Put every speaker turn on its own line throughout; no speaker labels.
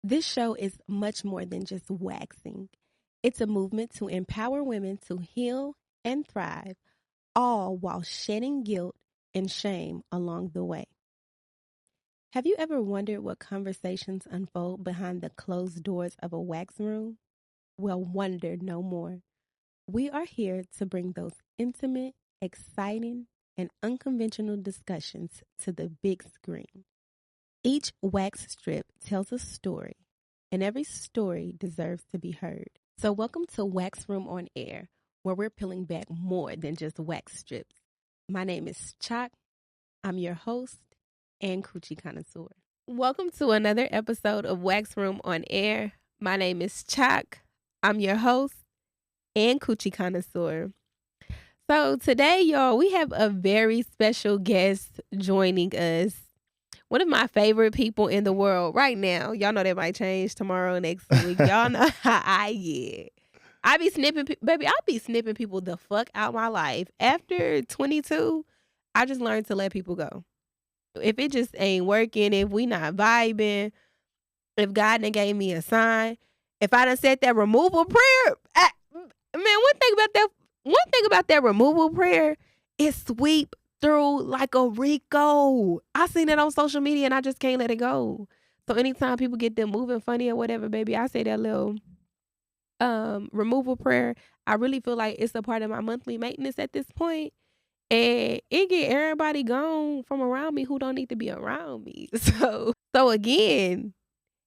This show is much more than just waxing. It's a movement to empower women to heal and thrive, all while shedding guilt and shame along the way. Have you ever wondered what conversations unfold behind the closed doors of a wax room? Well, wonder no more. We are here to bring those intimate, exciting, and unconventional discussions to the big screen. Each wax strip tells a story, and every story deserves to be heard. So welcome to Wax Room on Air, where we're peeling back more than just wax strips. My name is Choc. I'm your host and coochie connoisseur. Welcome to another episode of Wax Room on Air. My name is Choc. I'm your host and coochie connoisseur. So today, y'all, we have a very special guest joining us. One of my favorite people in the world right now. Y'all know that might change tomorrow, next week. Y'all know how I get. I be snipping people the fuck out my life. After 22, I just learned to let people go. If it just ain't working, if we not vibing, if God done gave me a sign, if I done said that removal prayer, one thing about that removal prayer is sweep through like a Rico. I seen it on social media and I just can't let it go. So anytime people get them moving funny or whatever, baby, I say that little removal prayer. I really feel like it's a part of my monthly maintenance at this point. And it get everybody gone from around me who don't need to be around me. So again,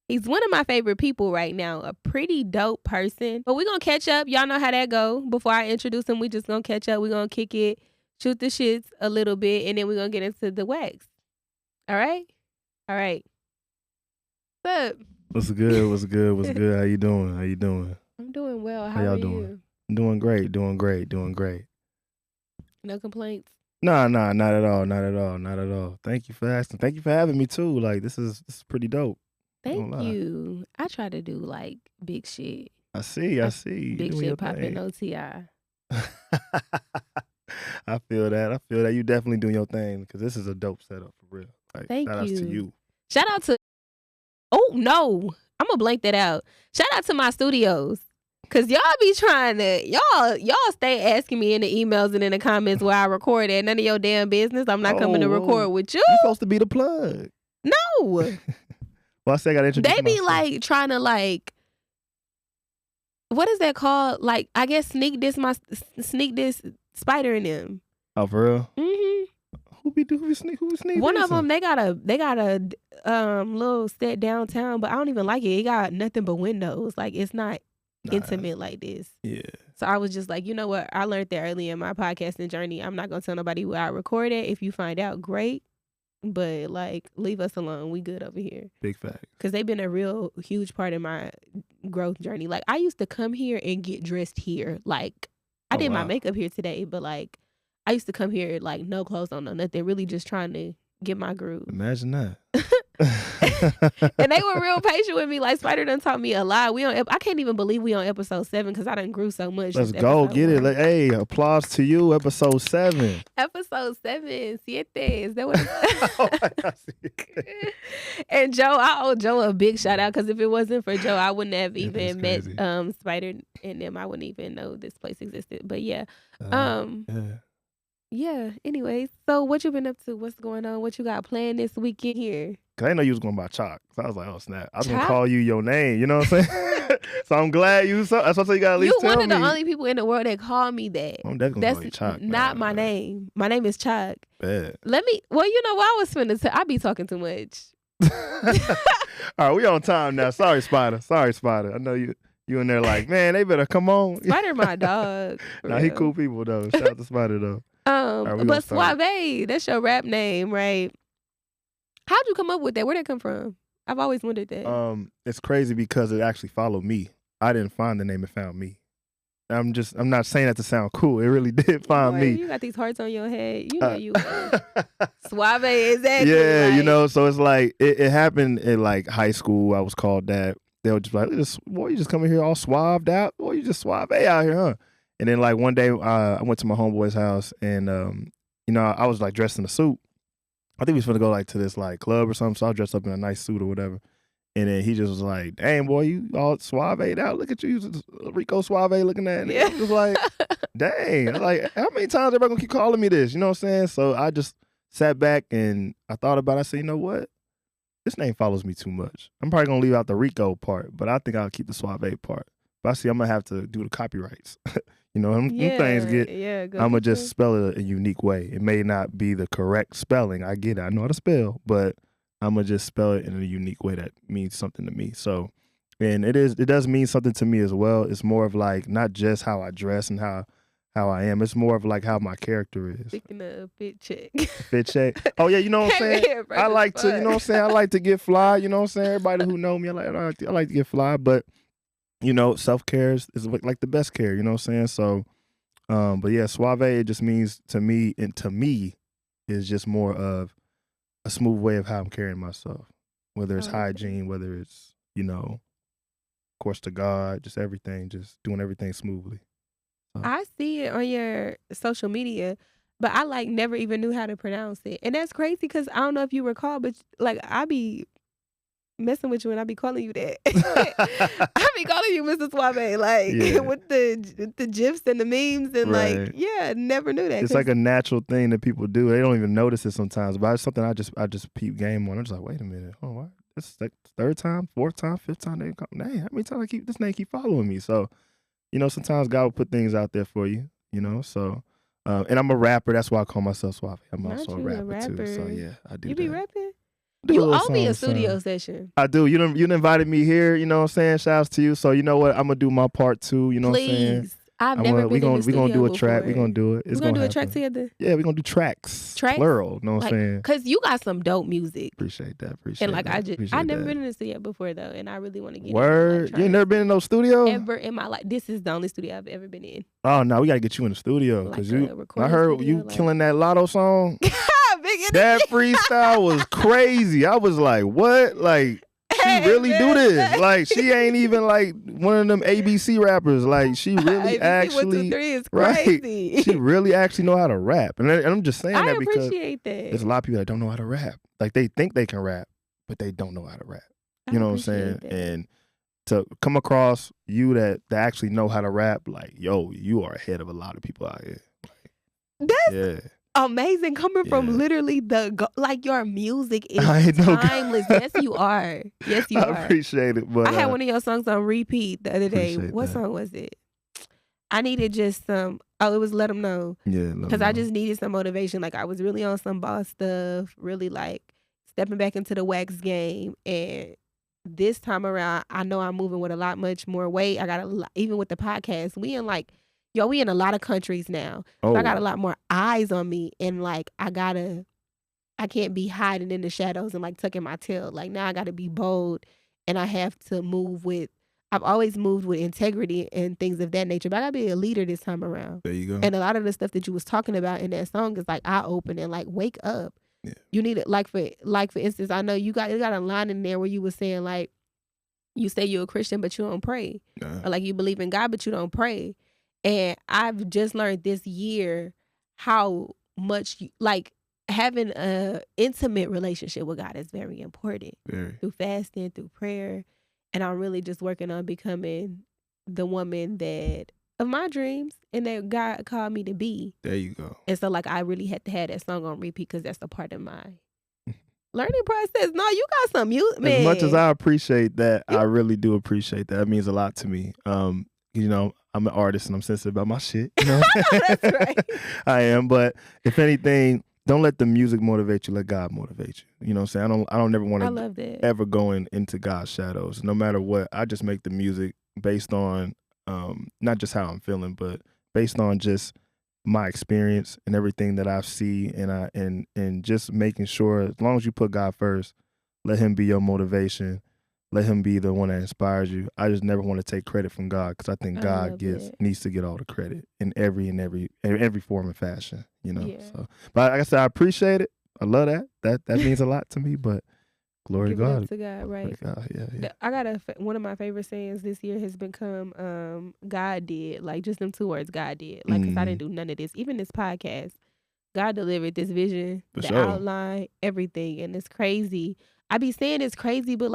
he's one of my favorite people right now, a pretty dope person. But we're going to catch up. Y'all know how that go. Before I introduce him, we just going to catch up. We're going to kick it, shoot the shits a little bit, and then we're going to get into the wax. All right? All right. What's up?
What's good? How you doing?
I'm doing well.
How y'all
are
doing?
you?
I'm doing great.
No complaints?
Nah, not at all. Thank you for asking. Thank you for having me too. Like this is pretty dope.
Thank you. I try to do like big shit.
I see. You
big
doing your
shit popping
thing.
OTI.
I feel that. You definitely doing your thing because this is a dope setup for real. Like,
Thank
shout outs
you.
to you.
Shout out to. Oh no, I'm gonna blank that out. Shout out to my studios. Cause y'all be trying to, y'all stay asking me in the emails and in the comments where I record at. None of your damn business. I'm not coming to record with you.
You're supposed to be the plug.
No.
Well, I say I gotta introduce
They be
myself.
like trying to like, what is that called? Like, I guess sneak this spider in them.
Oh, for real?
Mm-hmm.
Who sneak?
One of them, they got a little set downtown, but I don't even like it. It got nothing but windows. Like it's not intimate like this.
Yeah.
So I was just like, you know what? I learned that early in my podcasting journey. I'm not gonna tell nobody where I record it. If you find out, great. But like, leave us alone. We good over here.
Big fact.
Because they've been a real huge part of my growth journey. Like I used to come here and get dressed here. Like I did my makeup here today, but like I used to come here like no clothes on, no nothing. Really just trying to get my groove.
Imagine that.
And they were real patient with me. Like Spider done taught me a lot. I can't even believe we on episode 7 because I done grew so much.
Let's go get it. Like, hey, applause to you. Episode 7.
Episode 7. Siete. Is that what? And Joe, I owe Joe a big shout out because if it wasn't for Joe, I wouldn't have even met Spider and them. I wouldn't even know this place existed. But yeah. Yeah. Anyways, so what you been up to? What's going on? What you got planned this weekend here?
Cause I didn't know you was going by Choc. So I was like, oh snap! I was
Choc?
gonna call you your name. You know what I'm saying? So I'm glad you. That's what you got. At least
You
tell
one of
me.
the only people in the world that call me that.
I'm definitely
That's
gonna call you Choc.
not my name. My name is Choc.
Bad.
Well, you know what I was finna say. I be talking too much.
All right, we on time now. Sorry, Spider. I know you in there like, man, they better come on.
Spider, my dog.
Nah, he cool people though. Shout out to Spider though. Right,
but Suave, that's your rap name, right? How'd you come up with that? Where'd that come from? I've always wondered that.
It's crazy because it actually followed me. I didn't find the name; it found me. I'm not saying that to sound cool. It really did find me.
You got these hearts on your head. You know you Suave, exactly.
Yeah, like, you know, so it's like it happened in like high school. I was called that. They were just like, boy, you just coming here all suaved out? Boy, you just suave out here, huh? And then like one day I went to my homeboy's house and you know, I was like dressed in a suit. I think we was gonna go like to this like club or something, so I was dressed up in a nice suit or whatever. And then he just was like, "Dang, boy, you all suave out. Look at you, Rico Suave looking at me." I'm just like, dang. Like, how many times everybody gonna keep calling me this? You know what I'm saying? So I just sat back and I thought about it. I said, you know what? This name follows me too much. I'm probably gonna leave out the Rico part, but I think I'll keep the Suave part. But I see I'm gonna have to do the copyrights. Them things get. I'm gonna just spell it a unique way. It may not be the correct spelling. I get it. I know how to spell, but I'm gonna just spell it in a unique way that means something to me. So, and it does mean something to me as well. It's more of like not just how I dress and how I am. It's more of like how my character is.
Speaking of fit check.
Fit check. Oh yeah, you know what I'm saying? I like to, you know what I'm saying? I like to get fly, you know what I'm saying? Everybody who know me, I like to get fly, but self-care is like the best care, you know what I'm saying? So but yeah, suave, it just means to me, and to me is just more of a smooth way of how I'm carrying myself. Whether it's hygiene, whether it's, of course to God, just everything, just doing everything smoothly.
I see it on your social media, but I never even knew how to pronounce it. And that's crazy because I don't know if you recall, but I be messing with you and I be calling you that. I be calling you Mrs. Suave, with the gifs and the memes and
right.
Never knew that.
It's like a natural thing that people do. They don't even notice it sometimes, but it's something I just peep game on. I'm just like, wait a minute, what? This is like third time, fourth time, fifth time they come. Dang, how many times this name keep following me? So, sometimes God will put things out there for you, So, and I'm a rapper. That's why I call myself Suave. I'm also a rapper too. So yeah, I do.
You be rapping?
You
owe me a studio session.
I do. You invited me here, you know what I'm saying? Shouts to you. So you know what? I'm gonna do my part too, you know what I'm saying?
Please. I've never been in the studio.
We're gonna do a track. We're gonna do it.
We're gonna do a track together?
Yeah, we're gonna do tracks. Plural, you know what I'm saying?
Because you got some dope music.
Appreciate that.
And I've never been in the studio before though, and I really want to get
Word. You ain't never been in no studio?
Ever in my life. This is the only studio I've ever been in.
Oh no, we gotta get you in the studio because I heard studio, you killing that Lotto song. That freestyle was crazy. I was like, what? Like, she really do this. Like, she ain't even like one of them ABC rappers. Like, she really actually, 1, 2, 3 is crazy. Right? She really actually know how to rap. And I'm just saying that because there's a lot of people that don't know how to rap. Like, they think they can rap, but they don't know how to rap. You know what I'm saying? That. And to come across you that actually know how to rap, like, yo, you are ahead of a lot of people out here.
That's amazing, coming from literally your music is timeless. Yes, you are. Yes, you are.
I appreciate it. But
I had one of your songs on repeat the other day. What song was it? I needed just some. Oh, it was Let 'Em Know.
Yeah,
because I just needed some motivation. Like I was really on some boss stuff, really stepping back into the wax game. And this time around, I know I'm moving with a lot much more weight. I got even with the podcast, we in a lot of countries now. So I got a lot more eyes on me. And I can't be hiding in the shadows and tucking my tail. Now I gotta be bold and I have to I've always moved with integrity and things of that nature. But I gotta be a leader this time around.
There you go.
And a lot of the stuff that you was talking about in that song is eye open and wake up. Yeah. You need it. For instance, I know you got a line in there where you were saying you say you're a Christian but you don't pray. Or you believe in God but you don't pray. And I've just learned this year how much having a intimate relationship with God is very important. Through fasting, through prayer. And I'm really just working on becoming the woman of my dreams and that God called me to be.
There you go.
And so I really had to have that song on repeat because that's a part of my learning process. No, you got some music, man.
As much as I appreciate that, I really do appreciate that. It means a lot to me. I'm an artist and I'm sensitive about my shit.
That's right.
I am, but if anything, don't let the music motivate you. Let God motivate you. You know what I'm saying? I don't ever want to ever go into God's shadows. No matter what, I just make the music based on not just how I'm feeling, but based on just my experience and everything that I see, and just making sure as long as you put God first, let Him be your motivation. Let Him be the one that inspires you. I just never want to take credit from God because I think God needs to get all the credit in every form and fashion.
Yeah.
So, but like I said, I appreciate it. I love that. That means a lot to me. But glory to God.
To God, right?
God, yeah.
I got one of my favorite sayings this year has become God did. Just them 2 words, God did. Because I didn't do none of this. Even this podcast, God delivered this vision, outline, everything, and it's crazy. I be saying it's crazy, but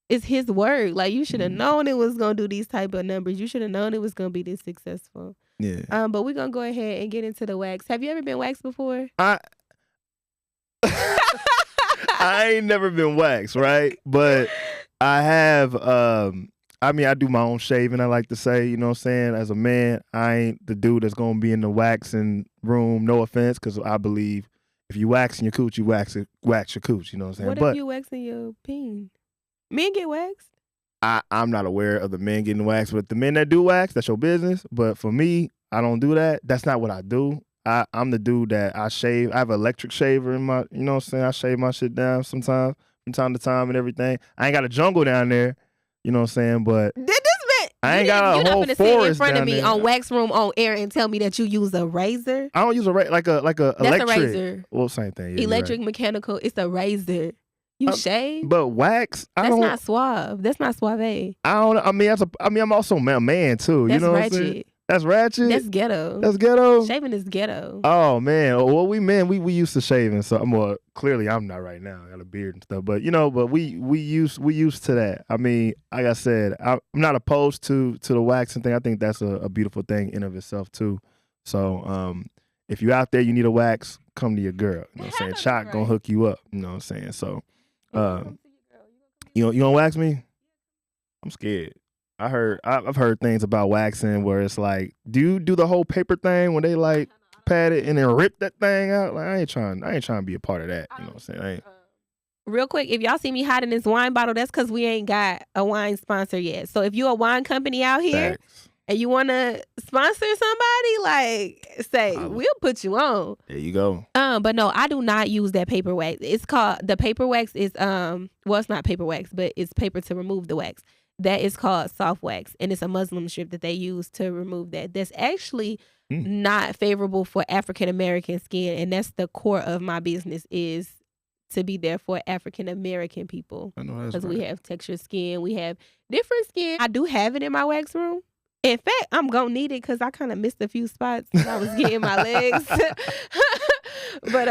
It's his word. Like, you should have known it was gonna do these type of numbers. You should have known it was gonna be this successful.
Yeah.
But we're gonna go ahead and get into the wax. Have you ever been waxed before?
I ain't never been waxed, right? But I have. I mean, I do my own shaving. I like to say, you know what I'm saying. As a man, I ain't the dude that's gonna be in the waxing room. No offense, because I believe if you waxing your cooch, you wax your cooch. You know what I'm saying.
What
but
if you waxing your peen? Men get waxed.
I'm not aware of the men getting waxed, but the men that do wax, that's your business. But for me, I don't do that. That's not what I do. I'm the dude that I shave. I have an electric shaver in my, you know what I'm saying? I shave my shit down sometimes, from time to time and everything. I ain't got a jungle down there, you know what I'm saying? But
Did this man?
I ain't got a whole
You're not
forest
sit in front of me
there.
on Wax Room on air and tell me that you use a razor.
I don't use a like a
That's
electric.
a razor.
Well, same thing. Yeah,
Electric,
right.
mechanical. It's a razor. You shave.
But wax,
That's not suave. That's not suave.
I don't. I mean, I'm also a man too.
That's
you know
ratchet.
what I'm saying? That's ratchet.
That's ghetto.
That's ghetto.
Shaving is ghetto.
Oh man, well we used to shaving, so clearly I'm not right now. I got a beard and stuff, but but we used to that. I mean, like I said, I'm not opposed to the waxing thing. I think that's a beautiful thing in of itself too. So if you out there, you need a wax, come to your girl. You know what I'm saying? Choc gonna hook you up. You know what I'm saying? So you gonna wax me? I'm scared. I've heard things about waxing where it's like, do you do the whole paper thing when they like pat it and then rip that thing out? Like I ain't trying to be a part of that. You know what I'm saying?
Real quick, if y'all see me hiding this wine bottle, that's because we ain't got a wine sponsor yet. So if you a wine company out here
Facts.
and you want to sponsor somebody, like say, we'll put you on.
There you go.
But no, I do not use that paper wax. It's called, the paper wax is well, it's not paper wax, but it's paper to remove the wax. That is called soft wax, and it's a Muslim strip that they use to remove that. That's actually not favorable for African American skin, and that's the core of my business, is to be there for African American people.
I know that's
because
right.
we have textured skin, we have different skin. I do have it in my wax room. In fact, I'm gonna need it because I kind of missed a few spots when I was getting my legs. But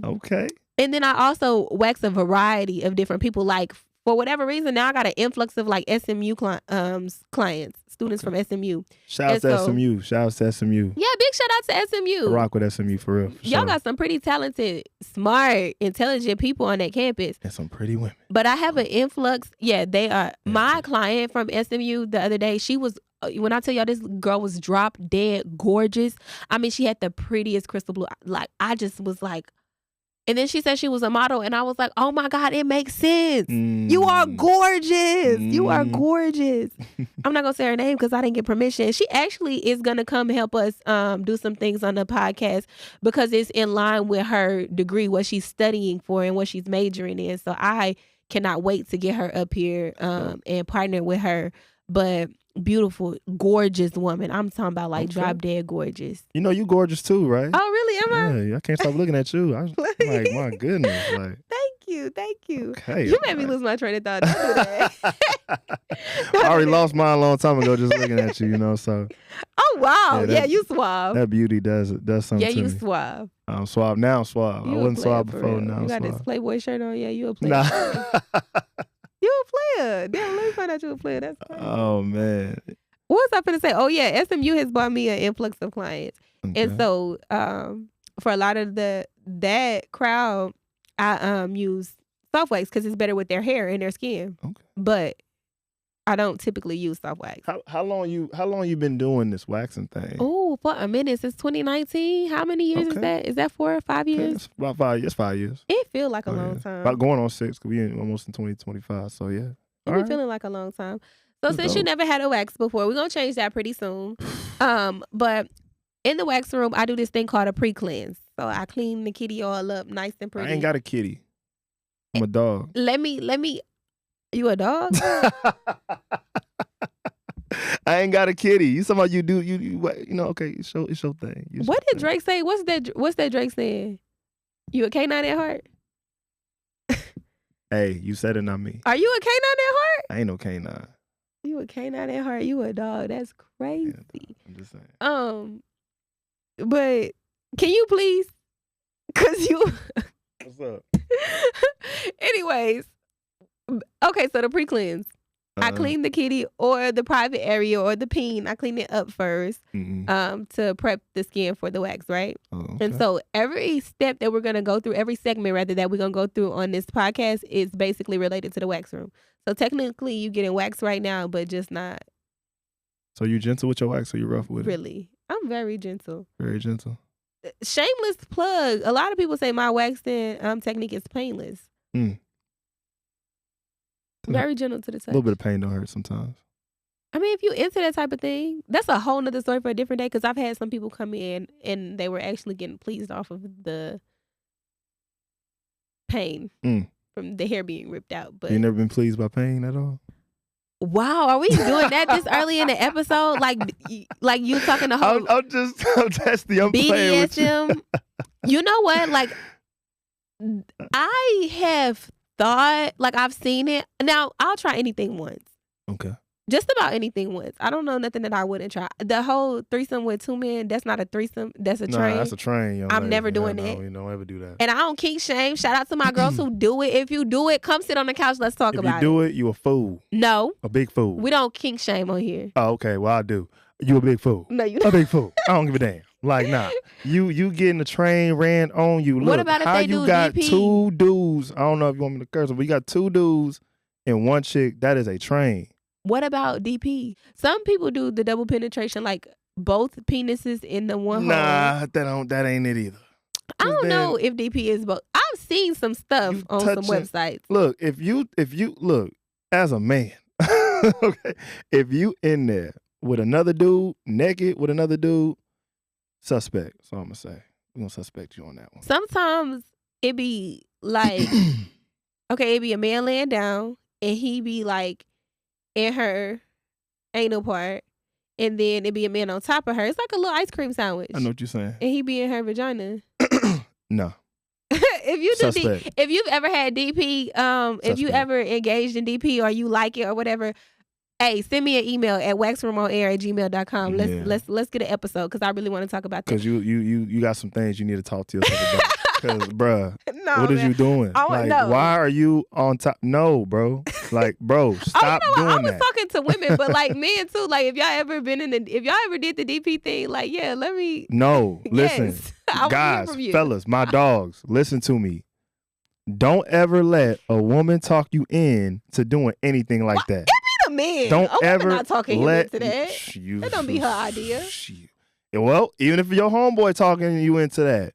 okay.
And then I also wax a variety of different people. Like, for whatever reason, now I got an influx of like SMU clients, students from SMU.
Shout out to SMU. Shout out to SMU.
Yeah, big shout out to SMU.
I rock with SMU for real.
Y'all got some pretty talented, smart, intelligent people on that campus.
And some pretty women.
But I have an influx. Yeah, they are. My client from SMU the other day, she was, when I tell y'all, this girl was drop dead gorgeous. I mean, she had the prettiest crystal blue. Like, I just was like, and then she said she was a model, and I was like, oh my God, it makes sense. You are gorgeous. You are gorgeous. I'm not going to say her name because I didn't get permission. She actually is going to come help us do some things on the podcast because it's in line with her degree, what she's studying for and what she's majoring in. So I cannot wait to get her up here and partner with her. But beautiful, gorgeous woman. I'm talking about like drop dead gorgeous.
You know you gorgeous too, right?
Oh, really? Am I?
Yeah, I can't stop looking at you. I'm like, my goodness. Like,
Thank you.
Okay,
you made me lose my train of thought. Don't do that.
I already lost mine a long time ago just looking at you, so.
Oh, wow. Yeah, you suave.
That beauty does something to me.
Yeah, you suave.
I'm suave. Now I'm suave. I wasn't suave before. Now I'm
You got
suave.
this Playboy shirt on. Yeah, you a player.
Nah.
You a player. Damn, let me find out you a player. That's crazy.
Oh, man.
What was I finna say? Oh, yeah, SMU has bought me an influx of clients.
Okay.
And so for a lot of that crowd, I use soft wax because it's better with their hair and their skin. Okay. But I don't typically use soft wax.
How long you been doing this waxing thing?
Oh, for a minute, since 2019. How many years is that? Is that 4 or 5 years?
It's about 5 years. 5 years.
It feels like a long time.
About going on 6 because we almost in 2025. So yeah.
It be feeling like a long time. So since you never had a wax before, we're gonna change that pretty soon. But in the wax room, I do this thing called a pre-cleanse. So I clean the kitty all up nice and pretty.
I ain't got a kitty. I'm a dog.
Let me. You a dog?
I ain't got a kitty. You talking about you do you know? Okay, it's your thing.
What did Drake say? What's that Drake saying? You a canine at heart?
Hey, you said it, not me.
Are you a canine at heart?
I ain't no canine.
You a canine at heart? You a dog? That's crazy.
I'm just saying.
But can you please? Cause you.
What's up?
Anyways, Okay, so the pre-cleanse. I clean the kitty or the private area or the peen. I clean it up first to prep the skin for the wax, right?
Oh, okay.
And so every step that we're going to go through, every segment rather that we're going to go through on this podcast is basically related to the wax room. So technically you getting wax right now, but just not.
So you gentle with your wax or you rough with it?
Really? I'm very gentle.
Very gentle.
Shameless plug. A lot of people say my waxing technique is painless. Very gentle to the touch.
A little bit of pain don't hurt sometimes.
I mean, if you into that type of thing, that's a whole nother story for a different day. Because I've had some people come in and they were actually getting pleased off of the pain from the hair being ripped out. But
you never been pleased by pain at all?
Wow, are we doing that this early in the episode? Like you talking the whole
I'm testing. I'm playing with you.
BDSM. You know what? Like I have thought, like I've seen it. Now I'll try anything once.
Okay.
Just about anything once. I don't know nothing that I wouldn't try. The whole threesome with two men, that's not a threesome. That's a train.
That's a train.
I'm never doing that.
No, you don't ever do that.
And I don't kink shame. Shout out to my girls who do it. If you do it, come sit on the couch. Let's talk about it.
If you do it, you a fool.
No.
A big fool.
We don't kink shame on here.
Oh, okay. Well, I do. You a big fool.
No, you
a big fool. I don't give a damn. Like, nah. You getting the train ran on you. Look,
what about if
how
they
you
do
got
DP?
two dudes. I don't know if you want me to curse, but you got two dudes and one chick. That is a train.
What about DP? Some people do the double penetration, like both penises in the one hole.
Nah, that ain't it either.
I don't know if DP is both. I've seen some stuff on some websites.
Look, if you look as a man, okay, if you in there with another dude, naked with another dude, suspect. That's all I'm gonna say. We're gonna suspect you on that one.
Sometimes it be like, okay, it be a man laying down and he be like in her anal part, and then it be a man on top of her. It's like a little ice cream sandwich.
I know what you're saying.
And he be in her vagina.
No.
If you've ever had DP, if you ever engaged in DP or you like it or whatever, hey, send me an email at waxroomonair@gmail.com. Let's get an episode because I really want to talk about that.
Because you got some things you need to talk to yourself about. Because, bruh,
no,
what is you doing? Why are you on top? No, bro. Like, bro, stop doing that. I was
talking to women, but like men too. Like, if y'all ever did the DP thing, like, yeah, let me.
No, listen, guys, fellas, my dogs, listen to me. Don't ever let a woman talk you in to doing anything like that.
It be the man.
Don't ever
not talking him into that. That don't be her idea.
Well, even if your homeboy talking you into that,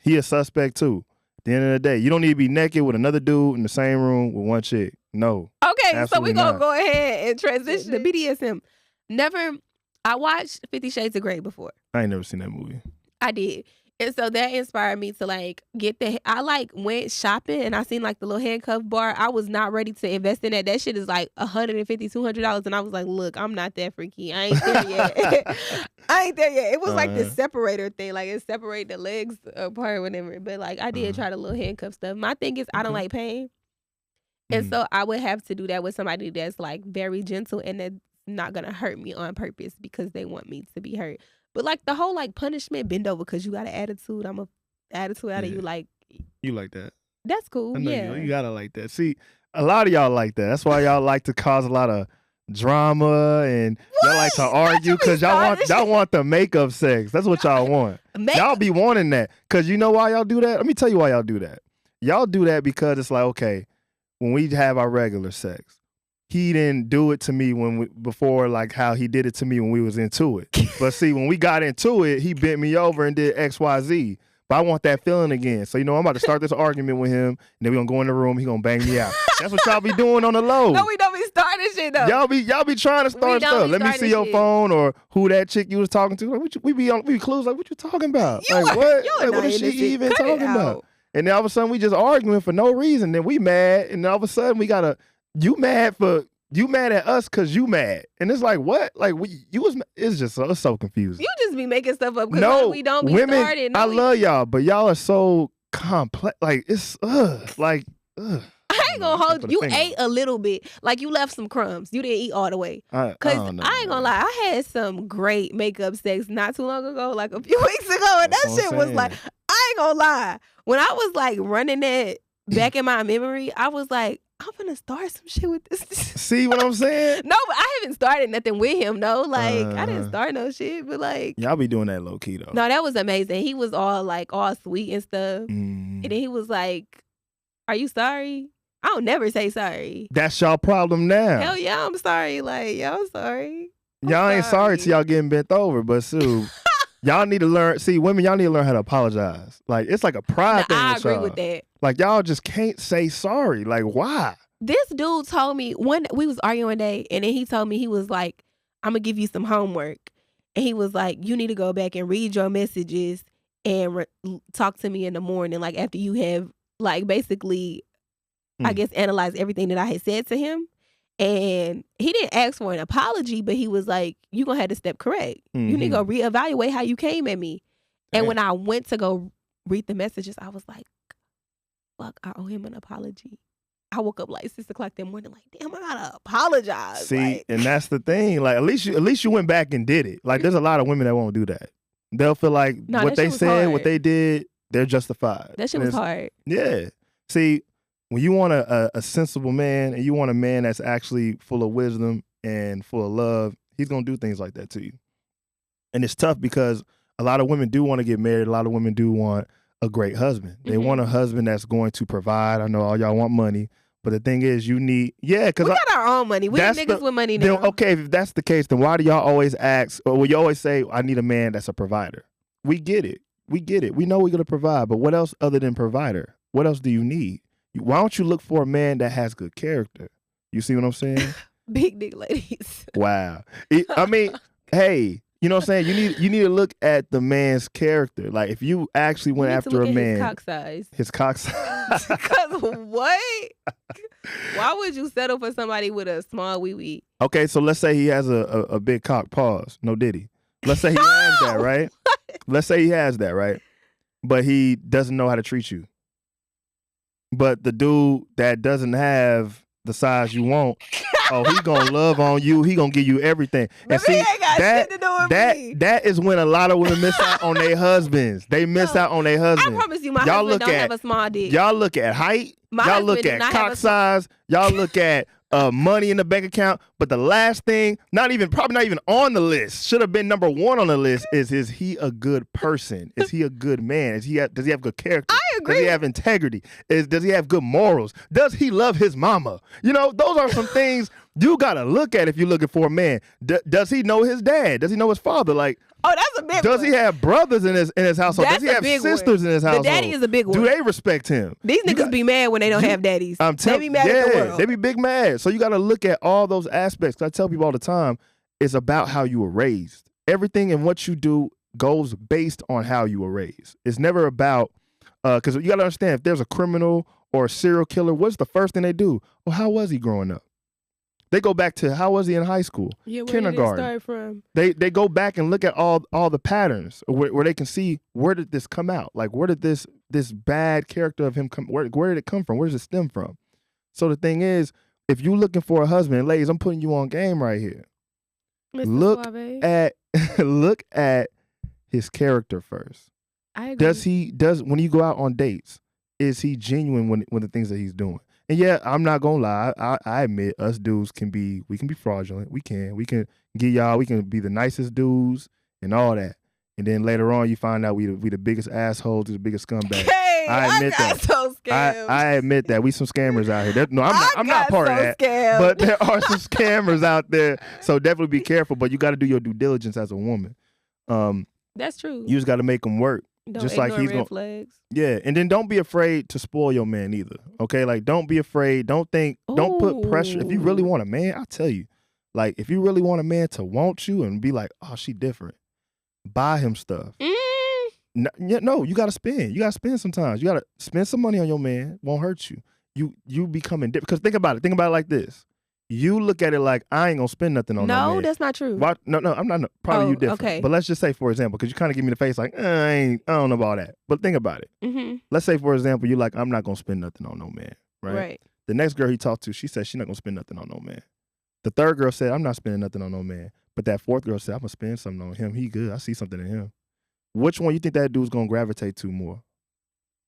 he a suspect too. At the end of the day, you don't need to be naked with another dude in the same room with one chick. No.
Okay, so we're going to go ahead and transition to BDSM. I watched 50 Shades of Grey before.
I ain't never seen that movie.
I did. And so that inspired me to like I like went shopping and I seen like the little handcuff bar. I was not ready to invest in that. That shit is like $150, $200. And I was like, look, I'm not that freaky. I ain't there yet. I ain't there yet. It was like this separator thing. Like it separate the legs apart or whatever. But like I did try the little handcuff stuff. My thing is I don't like pain. And so I would have to do that with somebody that's like very gentle and that's not going to hurt me on purpose because they want me to be hurt. But like the whole like punishment, bend over because you got an attitude. I'm a attitude out of you. Like
you like that.
That's cool.
I know
yeah,
you gotta like that. See, a lot of y'all like that. That's why y'all like to cause a lot of drama and y'all like to argue because y'all want the makeup sex. That's what y'all want. Y'all be wanting that because you know why y'all do that. Let me tell you why y'all do that. Y'all do that because it's like, okay, when we have our regular sex, he didn't do it to me before like how he did it to me when we was into it. But see, when we got into it, he bent me over and did XYZ. But I want that feeling again. So, I'm about to start this argument with him, and then we're going to go in the room, he going to bang me out. That's what y'all be doing on the low.
No, we don't be starting shit, though.
Y'all be trying to start stuff. Let me see your phone or who that chick you was talking to. Like, we be clues like, what you talking about? Like, what? Like, what is she even talking about? And then all of a sudden, we just arguing for no reason. Then we mad, and all of a sudden, you mad at us because you mad. And it's like, what? Like, it's so confusing.
You just be making stuff up because we don't be started.
I love y'all, but y'all are so complex. Like, it's, I
ain't gonna hold you. You ate a little bit. Like, you left some crumbs. You didn't eat all the way. Because I ain't gonna lie, I had some great makeup sex not too long ago, like a few weeks ago. And that shit was like, I ain't gonna lie. When I was like running that back in my memory, I was like, I'm gonna start some shit with this.
See what I'm saying?
No, but I haven't started nothing with him. No, like I didn't
Uh-huh.
start no shit. But like,
Y'all be doing that low key though.
no, that was amazing. He was all like all sweet and stuff, and then he was like, "Are you sorry?" I don't never say sorry.
That's y'all problem now.
Hell yeah, I'm sorry. Like, yeah, I'm sorry.
Y'all ain't sorry till y'all getting bent over, but Sue, y'all need to learn. See, women, y'all need to learn how to apologize. Like, it's like a pride thing.
I
with
agree
y'all.
with that.
Like, y'all just can't say sorry. Like, why?
This dude told me we was arguing one day, and then he told me, he was like, "I'm gonna give you some homework," and he was like, "You need to go back and read your messages and talk to me in the morning, like after you have like basically, I guess, analyzed everything that I had said to him." And he didn't ask for an apology, but he was like, "You gonna have to step correct. You need to go reevaluate how you came at me." And when I went to go read the messages, I was like, "Fuck, I owe him an apology." I woke up like 6 o'clock that morning, like, damn, I gotta apologize.
See,
like,
and that's the thing. Like, at least you went back and did it. Like, there's a lot of women that won't do that. They'll feel like what they said, what they did, they're justified.
That shit was hard.
Yeah. See, when you want a sensible man and you want a man that's actually full of wisdom and full of love, he's gonna do things like that to you. And it's tough because a lot of women do want to get married. A lot of women do want a great husband. They want a husband that's going to provide. I know all y'all want money, but the thing is, you need because
we got our own money. We niggas with money now.
Then, okay, if that's the case, then why do y'all always ask? Or you always say, "I need a man that's a provider." We get it. We get it. We know we're gonna provide, but what else other than provider? What else do you need? Why don't you look for a man that has good character? You see what I'm saying?
Big dick ladies.
Wow. I mean, hey. You know what I'm saying? You need to look at the man's character. Like, if you actually went after a man,
his cock size.
His cock size.
Because what? Why would you settle for somebody with a small wee wee?
Okay, so let's say he has a big cock. Pause. No diddy. Let's say he has that, right? Let's say he has that, right? But he doesn't know how to treat you. But the dude that doesn't have the size you want, oh, he gonna love on you. He gonna give you everything.
And see, he ain't got shit to do with me.
That is when a lot of women miss out on their husbands. They miss out on their husbands.
I promise you, my husband don't have a small dick.
Y'all look at height. Y'all look at cock size. Y'all look at money in the bank account. But the last thing, probably not even on the list, should have been number one on the list is he a good person? Is he a good man? Does he have good character?
I agree.
Does he have integrity? Does he have good morals? Does he love his mama? You know, those are some things you gotta look at if you're looking for a man. Does he know his dad? Does he know his father? Like,
oh, that's a big one.
Does he have brothers in his household?
That's
Does he have sisters in his household?
The daddy is a big one.
Do they respect him?
These niggas be mad when they don't have daddies. They be mad at the world.
They be big mad. So you got to look at all those aspects. I tell people all the time, it's about how you were raised. Everything and what you do goes based on how you were raised. It's never about, because you got to understand, if there's a criminal or a serial killer, what's the first thing they do? Well, how was he growing up? They go back to how was he in high school, kindergarten.
Did it start from?
They go back and look at all the patterns where they can see, where did this come out? Like, where did this bad character of him come? Where did it come from? Where does it stem from? So the thing is, if you're looking for a husband, ladies, I'm putting you on game right here.
Mr.
Look
Suave.
at look at his character first.
I agree.
Does when you go out on dates, is he genuine when the things that he's doing? And yeah, I'm not gonna lie. I admit us dudes can be fraudulent. We can get y'all. We can be the nicest dudes and all that. And then later on, you find out we the biggest assholes, the biggest scumbags.
Hey,
I admit that.
So scammed.
I admit that we some scammers out here. No, I'm not part of that.
Scammed.
But there are some scammers out there. So definitely be careful. But you got to do your due diligence as a woman.
That's true.
You just got to make them work.
Don't
just
ignore
like he's
red flags.
Yeah, and then don't be afraid to spoil your man either. Okay, like don't be afraid. Don't put pressure. If you really want a man, I'll tell you, like if you really want a man to want you and be like, oh, she different, buy him stuff. No, you gotta spend. You gotta spend sometimes. You gotta spend some money on your man. Won't hurt you. You becoming different. Because think about it. Think about it like this. You look at it like, I ain't gonna spend nothing on no man.
No, that's not true.
No, I'm not. Probably you different.
Okay.
But let's just say, for example, because you kind of give me the face like, I don't know about that. But think about it.
Mm-hmm.
Let's say, for example, you're like, I'm not gonna spend nothing on no man, right?
Right.
The next girl he talked to, she said she's not gonna spend nothing on no man. The third girl said, I'm not spending nothing on no man. But that fourth girl said, I'm gonna spend something on him. He good. I see something in him. Which one you think that dude's gonna gravitate to more?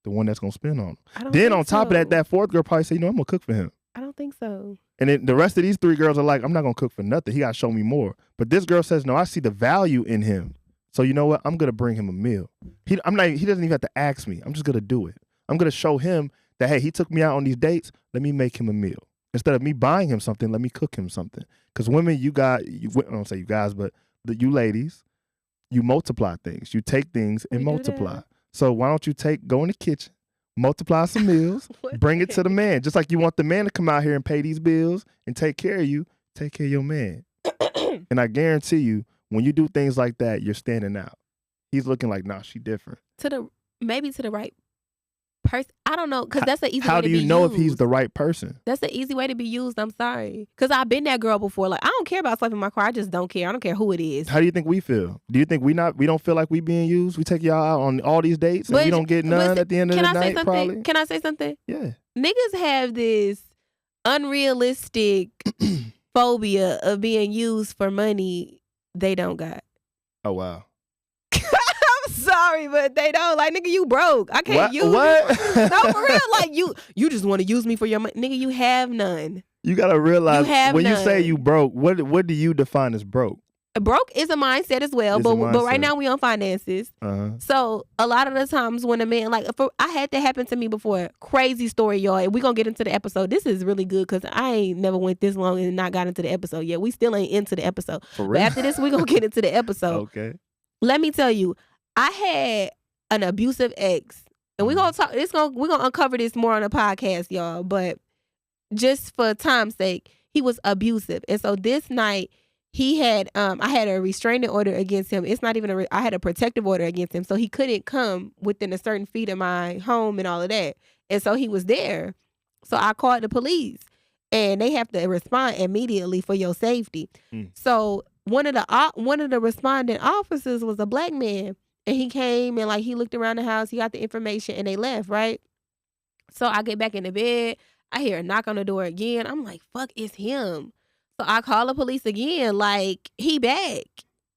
The one that's gonna spend on him. Then on top of that, that fourth girl probably say, I'm gonna cook for him.
I don't think so.
And then the rest of these 3 girls are like, I'm not gonna cook for nothing. He gotta show me more. But this girl says, no, I see the value in him. So you know what? I'm gonna bring him a meal. He doesn't even have to ask me. I'm just gonna do it. I'm gonna show him that, hey, he took me out on these dates. Let me make him a meal. Instead of me buying him something, let me cook him something. Because women, I don't say you guys, but you ladies, you multiply things. You take things and multiply. So why don't you go in the kitchen, multiply some meals, bring it to the man. Just like you want the man to come out here and pay these bills and take care of you, take care of your man. And I guarantee you, when you do things like that, you're standing out. He's looking like, nah, she different.
Maybe to the right person. I don't know, because that's the easy way to be used.
How do you know if he's the right person?
That's the easy way to be used. I'm sorry. Because I've been that girl before. Like, I don't care about swiping my car. I just don't care. I don't care who it is.
How do you think we feel? Do you think we don't feel like we being used? We take y'all out on all these dates and we don't get none at the end of the night, probably?
Can I say something?
Yeah.
Niggas have this unrealistic phobia of being used for money they don't got.
Oh, wow.
I'm sorry, but they don't. Like, nigga, you broke. I can't use
what?
you. No, for real. Like, you just want to use me for your money. Nigga, you have none.
You got to realize, when you say you broke, what do you define as broke?
Broke is a mindset as well, but right now we on finances.
Uh-huh.
So a lot of the times when a man, like, I had that happen to me before. Crazy story, y'all. And we're going to get into the episode. This is really good because I ain't never went this long and not got into the episode yet. We still ain't into the episode.
For real?
But after this, we're going to get into the episode.
Okay.
Let me tell you, I had an abusive ex. And we're going to talk, we're going to uncover this more on the podcast, y'all. But just for time's sake, he was abusive. And so this night, he had, I had a restraining order against him. It's not even I had a protective order against him. So he couldn't come within a certain feet of my home and all of that. And so he was there. So I called the police and they have to respond immediately for your safety. So one of the responding officers was a black man, and he came and like he looked around the house, he got the information, and they left, right? So I get back in the bed, I hear a knock on the door again. I'm like, fuck, it's him. So I call the police again, like, he back.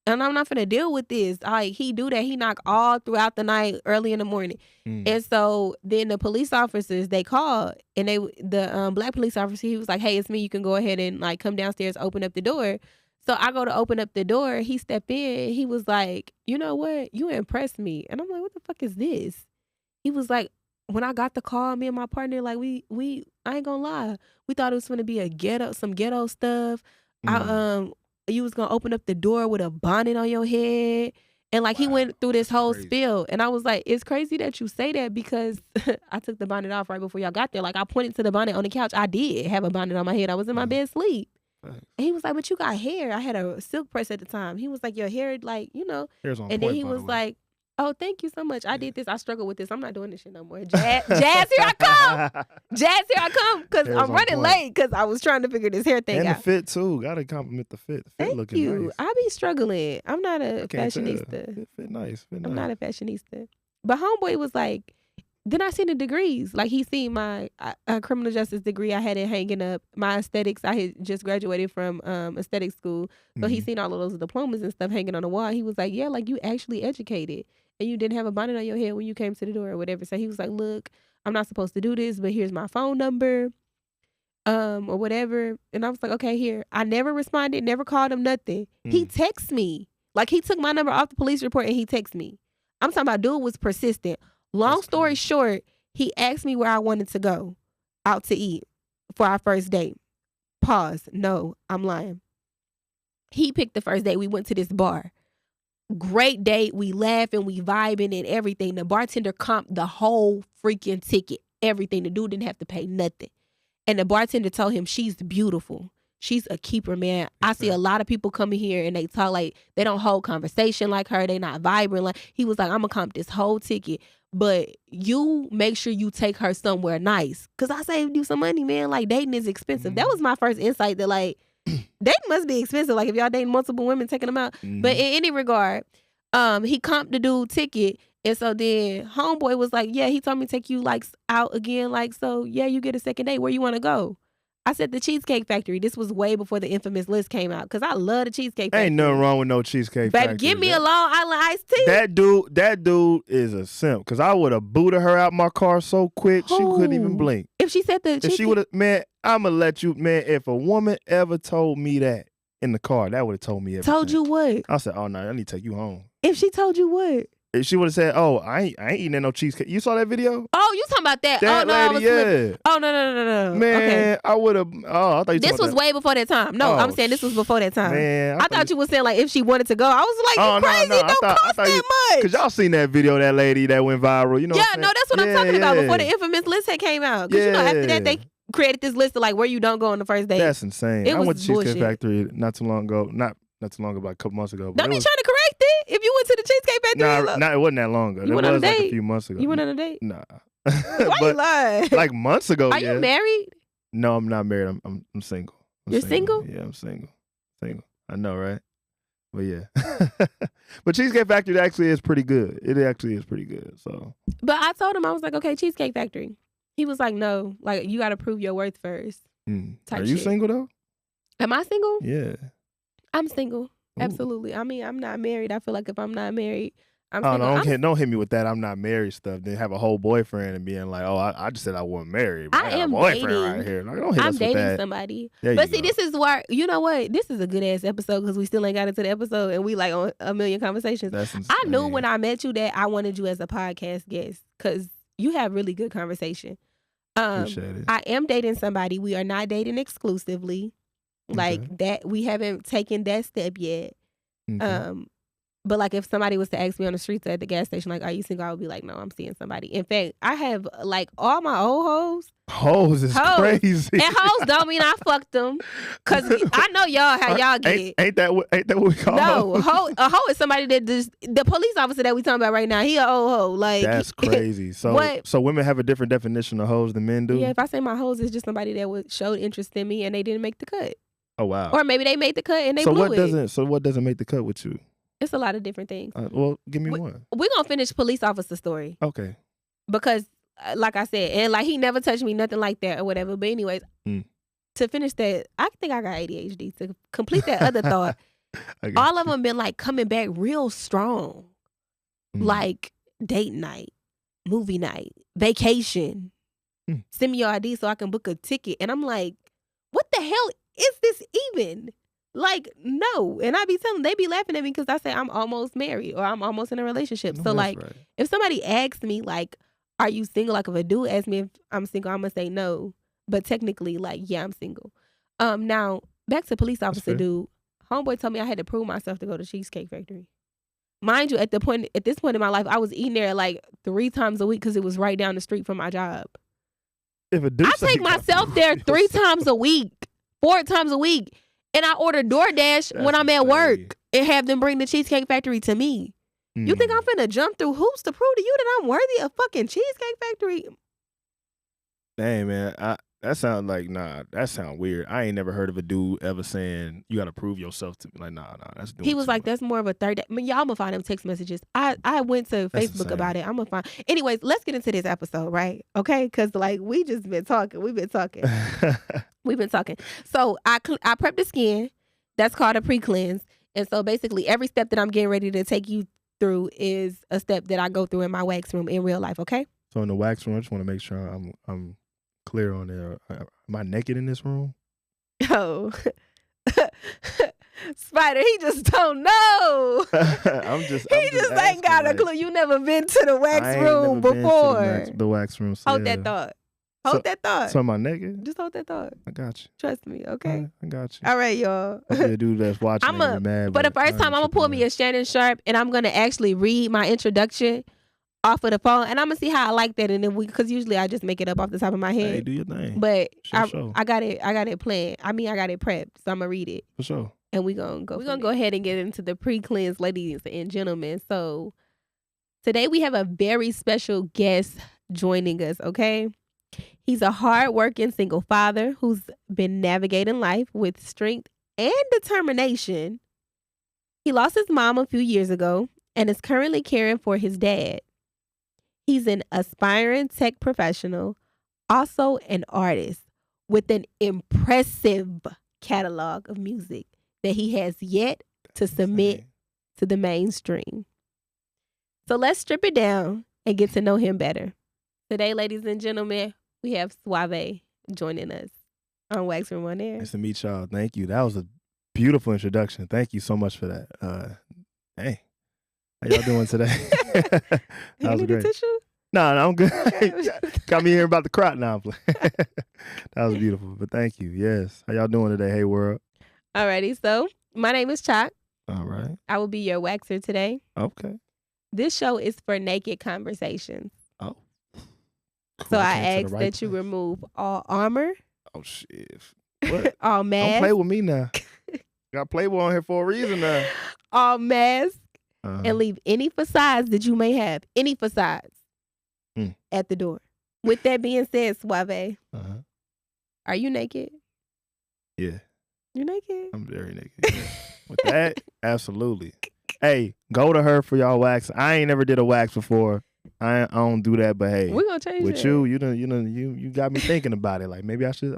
And I'm not finna deal with this. Like, he do that. He knock all throughout the night, early in the morning. And so then the police officers, they called, and the black police officer, he was like, hey, it's me. You can go ahead and like come downstairs, open up the door. So I go to open up the door. He stepped in. He was like, you know what? You impressed me. And I'm like, what the fuck is this? He was like, when I got the call, me and my partner, like we I ain't gonna lie, we thought it was gonna be some ghetto stuff. You was gonna open up the door with a bonnet on your head, and like he went through this whole spiel. And I was like, it's crazy that you say that because I took the bonnet off right before y'all got there. Like, I pointed to the bonnet on the couch. I did have a bonnet on my head. I was in my bed asleep. And he was like, but you got hair. I had a silk press at the time. He was like, your hair, like, you know.
Hair's on
and
point,
then he was like, oh, thank you so much. I did this. I struggled with this. I'm not doing this shit no more. Jazz, here I come. Jazz, here I come. Because I'm running late because I was trying to figure this hair thing out.
And the fit, too. Got to compliment the fit. The fit
thank
looking
you.
nice.
I be struggling. I'm not a fashionista.
Fit nice.
I'm not a fashionista. But homeboy was like, then I seen the degrees. Like, he seen my criminal justice degree. I had it hanging up. My aesthetics, I had just graduated from aesthetic school. So he seen all of those diplomas and stuff hanging on the wall. He was like, yeah, like, you actually educated. And you didn't have a bonnet on your head when you came to the door or whatever. So he was like, look, I'm not supposed to do this, but here's my phone number or whatever. And I was like, okay, here. I never responded, never called him, nothing. He texts me. Like, he took my number off the police report and he texted me. I'm talking about dude was persistent. Long story short, he asked me where I wanted to go out to eat for our first date. Pause. No, I'm lying. He picked the first date. We went to this bar. Great date. We laughing, we vibing and everything. The bartender comped the whole freaking ticket. Everything. The dude didn't have to pay nothing. And the bartender told him, she's beautiful. She's a keeper, man. I see a lot of people coming here and they talk like they don't hold conversation like her. They not vibrant. Like, he was like, I'm gonna comp this whole ticket. But you make sure you take her somewhere nice. Cause I saved you some money, man. Like, dating is expensive. That was my first insight that, like, dating must be expensive. Like, if y'all dating multiple women, taking them out. But in any regard, he comped the dude ticket. And so then homeboy was like, yeah, he told me to take you like out again. Like, so yeah, you get a second date. Where you want to go? I said the Cheesecake Factory. This was way before the infamous list came out. Cause I love the Cheesecake Factory.
Ain't nothing wrong with no Cheesecake Factory.
Baby, give me a Long Island iced tea.
That dude is a simp. Cause I would have booted her out my car so quick she couldn't even blink.
It If she said the
If she would have, man, I'ma let you, man. If a woman ever told me that in the car, that would have told me everything.
Told you what?
I said, oh no, I need to take you home.
If she told you what?
If she would have said, oh, I ain't eating no cheesecake. You saw that video?
Oh, you talking about that?
That
oh no, I
lady,
was
yeah.
Oh no.
Man,
okay.
I would have. Oh, I thought you.
This was way before that time. No, I'm saying this was before that time.
Man,
I thought you were saying like if she wanted to go. I was like, you crazy?
No.
Don't cost that much.
Cause y'all seen that video of that lady that went viral. You know?
Yeah, no, that's what I'm talking about. Before the infamous list had came out. Cause you know after that they created this list of like where you don't go on the first date.
That's insane. I went to Cheesecake Factory not too long ago. Not too long ago, about a couple months ago.
Don't be trying to correct it. If you went to the Cheesecake Factory,
nah, it wasn't that long ago.
You went on a date?
Like a few months ago.
You went on a date?
Nah.
Why you lying?
Like months ago.
Are you married?
No, I'm not married. I'm single.
You're single?
Yeah, I'm single. I know, right? But yeah. But Cheesecake Factory actually is pretty good. It actually is pretty good. So.
But I told him, I was like, okay, Cheesecake Factory. He was like, no, like you got to prove your worth first.
Are you single though?
Am I single?
Yeah.
I'm single.
Ooh.
Absolutely. I mean, I'm not married. I feel like if I'm not married, I'm
oh,
single.
No, don't hit me with that. I'm not married stuff. Then have a whole boyfriend and being like, oh, I just said I wasn't married. But I am a boyfriend
dating.
right here. Like, don't hit
I'm
us with
dating
that.
somebody.
But
see, this is why, you know what? This is a good ass episode because we still ain't got into the episode and we like on a million conversations.
That's insane.
I knew when I met you that I wanted you as a podcast guest because you have really good conversation.
Appreciate it.
I am dating somebody. We are not dating exclusively. Like that, we haven't taken that step yet.
Okay.
But like if somebody was to ask me on the streets or at the gas station, like, are you single? I would be like, no, I'm seeing somebody. In fact, I have like all my old hoes.
Hoes is crazy.
And hoes don't mean I fucked them. Cause I know y'all how y'all get.
Ain't that what we call
No,
hoes?
a hoe is somebody that just, the police officer that we talking about right now, he an old hoe. Like
that's crazy. So women have a different definition of hoes than men do?
Yeah, if I say my hoes, it's just somebody that showed interest in me and they didn't make the cut.
Oh wow.
Or maybe they made the cut and they blew it.
So what doesn't make the cut with you?
It's a lot of different things.
Well, give me one.
We're going to finish police officer story.
Okay.
Because, like I said, and like he never touched me, nothing like that or whatever. But anyways, to finish that, I think I got ADHD. To complete that other thought, all of them been like coming back real strong. Like date night, movie night, vacation. Send me your ID so I can book a ticket. And I'm like, what the hell is this even? Like, no. And I be telling them, they be laughing at me because I say I'm almost married or I'm almost in a relationship. So like, if somebody asks me like, are you single? Like if a dude asks me if I'm single, I'm going to say no. But technically, like, yeah, I'm single. Now, back to police officer dude. Homeboy told me I had to prove myself to go to Cheesecake Factory. Mind you, at this point in my life, I was eating there like 3 times a week because it was right down the street from my job. I take myself there 3 times a week, 4 times a week. And I order DoorDash when I'm at work and have them bring the Cheesecake Factory to me. You think I'm finna jump through hoops to prove to you that I'm worthy of fucking Cheesecake Factory?
Dang, man. That sound weird. I ain't never heard of a dude ever saying you got to prove yourself to me. Like, nah, that's doing
He was like,
much.
that's more of a third. I mean, y'all gonna find them text messages. I went to Facebook about it. I'm gonna find. Anyways, let's get into this episode, right? Okay, because like we just been talking. We've been talking. So I prep the skin. That's called a pre-cleanse. And so basically, every step that I'm getting ready to take you through is a step that I go through in my wax room in real life. Okay.
So in the wax room, I just want to make sure I'm clear on there. Am I naked in this room?
Oh, Spider, he just don't know. He just ain't got a clue. You never been to the wax room before.
The wax room. So
hold that thought. Hold that thought.
So am I naked?
Just hold that thought.
I got you.
Trust me, okay?
I got you.
All right, y'all.
The dude that's watching is mad.
For the first time, I'm gonna pull me a Shannon Sharp, and I'm gonna actually read my introduction off of the phone, and I'm gonna see how I like that, and then because usually I just make it up off the top of my head.
Hey, do your thing.
But
Sure.
I got it planned. I mean, I got it prepped, so I'm gonna read it.
For sure.
And we're gonna go ahead and get into the pre-cleanse, ladies and gentlemen. So today we have a very special guest joining us. Okay. He's a hard-working single father who's been navigating life with strength and determination. He lost his mom a few years ago and is currently caring for his dad. He's an aspiring tech professional, also an artist with an impressive catalog of music that he has yet to submit to the mainstream. So let's strip it down and get to know him better. Today, ladies and gentlemen, we have Suave joining us on Wax Room on Air.
Nice to meet y'all. Thank you. That was a beautiful introduction. Thank you so much for that. Hey, how y'all doing today? That
You
was
need
great.
a tissue?
No, I'm good. Got me hearing about the crotch now. That was beautiful. But thank you. Yes. How y'all doing today? Hey, world.
Alrighty, so my name is Choc.
All right.
I will be your waxer today.
Okay.
This show is for naked conversations.
Oh. Cool.
So
I
I
came to the
ask
right
that you
place.
remove all armor,
Oh, shit. What?
all
Don't
masks,
play with me now. Got Playboy on here for a reason now.
all masks,
Uh-huh.
and leave any facades that you may have, any facades, at the door. With that being said, Suave,
Uh-huh.
are you naked?
Yeah.
You naked?
I'm very naked. Yeah. With that, absolutely. Hey, go to her for y'all wax. I ain't never did a wax before. I don't do that, but hey,
We're gonna change
with
that.
you got me thinking about it. Like maybe I should. You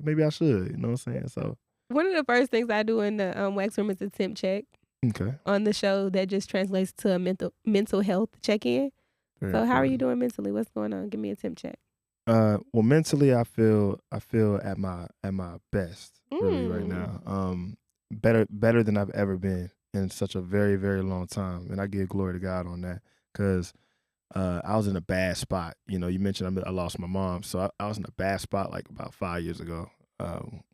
know what I'm saying? So
One of the first things I do in the wax room is a temp check
okay.
on the show that just translates to a mental health check-in.
Very
So how are you
important.
doing mentally? What's going on? Give me a temp check.
Well, mentally, I feel at my best really right now. Better than I've ever been in such a very, very long time, and I give glory to God on that because I was in a bad spot. You know, you mentioned I lost my mom, so I was in a bad spot like about 5 years ago.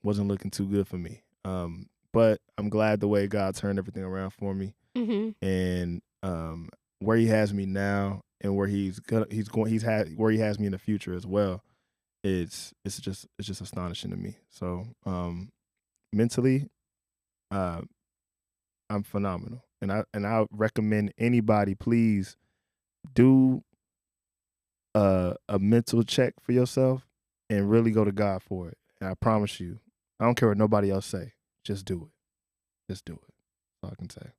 Wasn't looking too good for me. But I'm glad the way God turned everything around for me, and where He has me now, and where where He has me in the future as well. It's just astonishing to me. So mentally, I'm phenomenal, and I recommend anybody, please do a mental check for yourself and really go to God for it. And I promise you, I don't care what nobody else say. Just do it. Just do it. That's all I can say.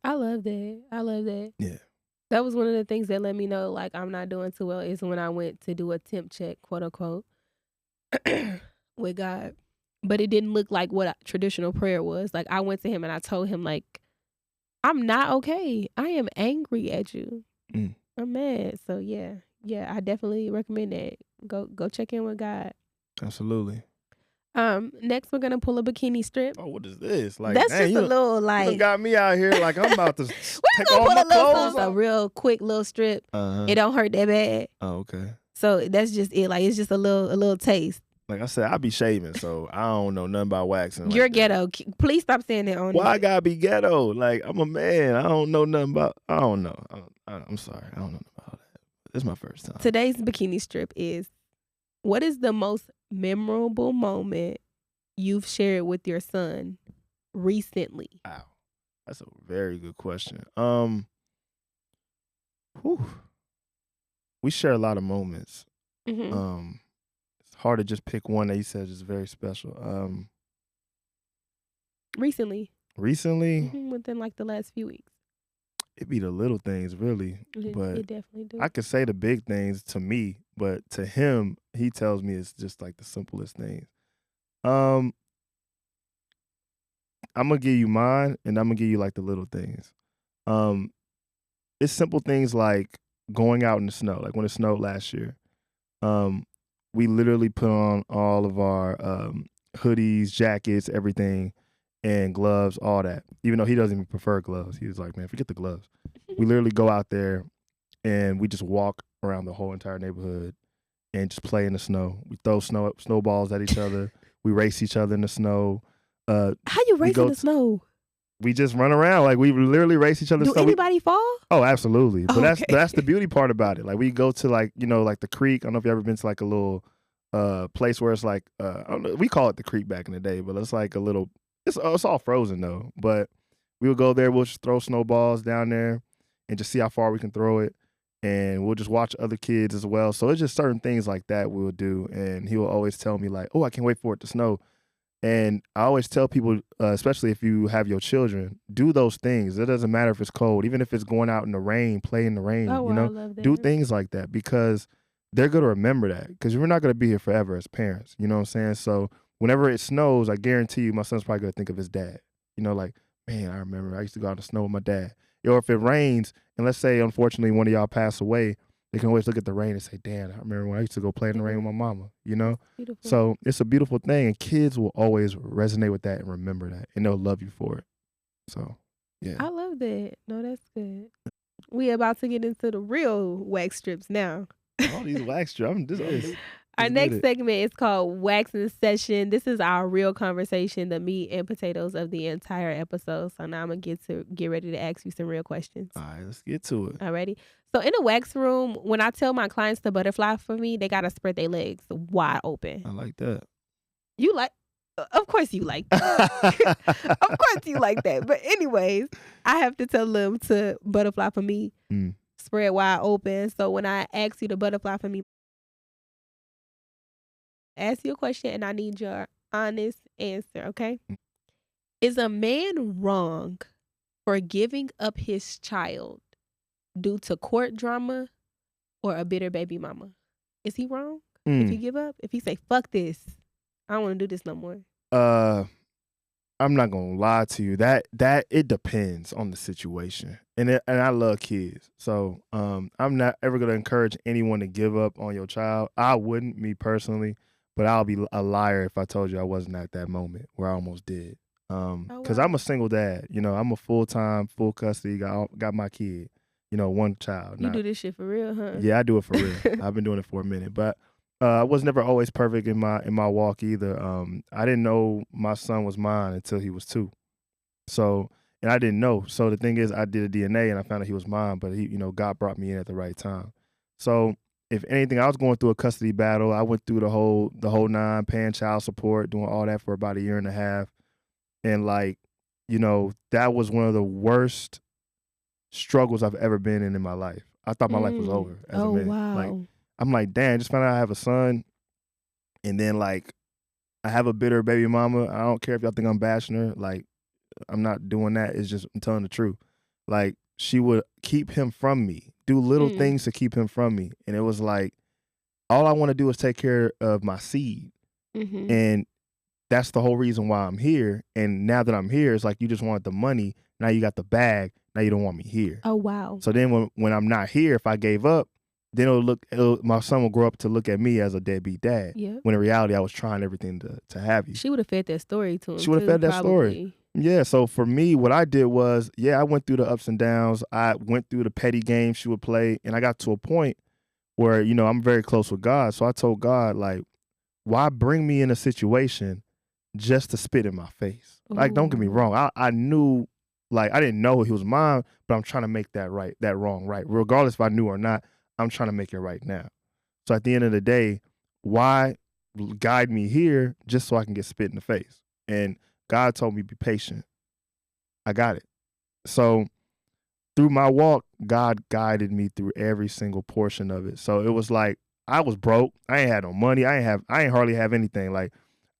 I love that.
Yeah.
That was one of the things that let me know like I'm not doing too well is when I went to do a temp check, quote unquote, with God. But it didn't look like what traditional prayer was. Like I went to him and I told him like, I'm not okay. I am angry at you. I'm mad. So yeah, I definitely recommend that. Go check in with God.
Absolutely.
Next we're gonna pull a bikini strip.
Oh, what is this? Like
that's
dang,
just a little like
you done got me out here like I'm about to take
gonna
all
pull
my
a little
clothes
a
off.
real quick little strip. It don't hurt that bad.
Oh, okay.
So that's just it. Like it's just a little taste.
Like I said, I be shaving, so I don't know nothing about waxing.
You're
like
ghetto. Please stop saying that on
Why I
this.
gotta be ghetto? Like I'm a man. I don't know nothing about. I don't know. I'm sorry. I don't know about that. This is my first time.
Today's bikini strip is: what is the most memorable moment you've shared with your son recently?
Wow, that's a very good question. We share a lot of moments. It's hard to just pick one that you said is very special.
Recently, within like the last few weeks.
It'd be the little things, really. But
it definitely do.
I could say the big things to me, but to him, he tells me it's just like the simplest things. I'm gonna give you mine, and I'm gonna give you like the little things. It's simple things like going out in the snow. Like when it snowed last year, we literally put on all of our hoodies, jackets, everything, and gloves, all that. Even though he doesn't even prefer gloves, he was like, "Man, forget the gloves." We literally go out there and we just walk around the whole entire neighborhood and just play in the snow. We throw snowballs at each other. We race each other in the snow.
How you race in the snow?
We just run around. Like we literally race each other.
Do anybody fall?
Oh, absolutely. But
okay.
that's the beauty part about it. Like we go to like the creek. I don't know if you ever been to like a little place where it's like I don't know, we call it the creek back in the day, but it's like a little. It's all frozen though. But we will go there. We'll just throw snowballs down there and just see how far we can throw it. And we'll just watch other kids as well. So it's just certain things like that we'll do. And he will always tell me like, "Oh, I can't wait for it to snow." And I always tell people, especially if you have your children, do those things. It doesn't matter if it's cold, even if it's going out in the rain, play in the rain.
Oh, I love that.
Do things like that because they're going to remember that. Because we're not going to be here forever as parents. You know what I'm saying? So whenever it snows, I guarantee you, my son's probably going to think of his dad. Like, man, I remember I used to go out in the snow with my dad. Or if it rains, and let's say unfortunately one of y'all pass away, They can always look at the rain and say, damn, I remember when I used to go play in the rain with my mama, you know?
Beautiful.
So it's a beautiful thing, and kids will always resonate with that and remember that, and they'll love you for it. So, yeah.
I love that. No, that's good. We about to get into the real wax strips now.
All these wax strips.
Our next segment is called Waxing Session. This is our real conversation, the meat and potatoes of the entire episode. So now I'm gonna get ready to ask you some real questions.
All right, let's get to it.
Alrighty. So in a wax room, when I tell my clients to butterfly for me, they gotta spread their legs wide open.
I like that.
You like? Of course you like that. Of course you like that. But anyways, I have to tell them to butterfly for me, spread wide open. So when I ask you to butterfly for me, ask you a question and I need your honest answer, okay? Is a man wrong for giving up his child due to court drama or a bitter baby mama? Is he wrong if he give up? If he say, fuck this, I don't want to do this no more.
I'm not gonna lie to you. That it depends on the situation, and I love kids, so I'm not ever gonna encourage anyone to give up on your child. I wouldn't, me personally, but I'll be a liar if I told you I wasn't at that moment where I almost did. Because I'm a single dad. You know, I'm a full custody. Got my kid. You know, one child.
You do this shit for real, huh?
Yeah, I do it for real. I've been doing it for a minute, but. I was never always perfect in my walk either. I didn't know my son was mine until he was 2. So, and I didn't know. So the thing is, I did a DNA and I found out he was mine, but he, God brought me in at the right time. So if anything, I was going through a custody battle. I went through the whole 9, paying child support, doing all that for about 1.5 years. And that was one of the worst struggles I've ever been in my life. I thought my life was over as a man.
Wow.
I'm like, damn, just found out I have a son. And then, I have a bitter baby mama. I don't care if y'all think I'm bashing her. I'm not doing that. It's just, I'm telling the truth. She would keep him from me, do little things to keep him from me. And it was like, all I want to do is take care of my seed. Mm-hmm. And that's the whole reason why I'm here. And now that I'm here, it's like, you just wanted the money. Now you got the bag. Now you don't want me here.
Oh, wow.
So then when I'm not here, if I gave up, then my son will grow up to look at me as a deadbeat dad.
Yeah.
When in reality, I was trying everything to have you.
She would have fed that story to him.
She would have fed that story. Yeah. So for me, what I did was, I went through the ups and downs. I went through the petty games she would play, and I got to a point where I'm very close with God. So I told God, why bring me in a situation just to spit in my face? Ooh. Don't get me wrong. I knew, I didn't know he was mine, but I'm trying to make that wrong right, regardless if I knew or not. I'm trying to make it right now. So at the end of the day, why guide me here just so I can get spit in the face? And God told me, be patient. I got it. So through my walk, God guided me through every single portion of it. So it was like, I was broke. I ain't had no money. I ain't hardly have anything.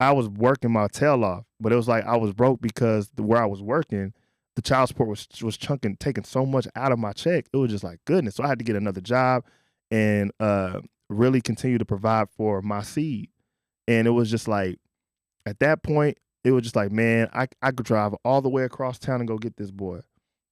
I was working my tail off, but it was like I was broke because where I was working, the child support was taking so much out of my check. It was just like, goodness. So I had to get another job and really continue to provide for my seed. And it was just like, at that point, it was just like, man, I could drive all the way across town and go get this boy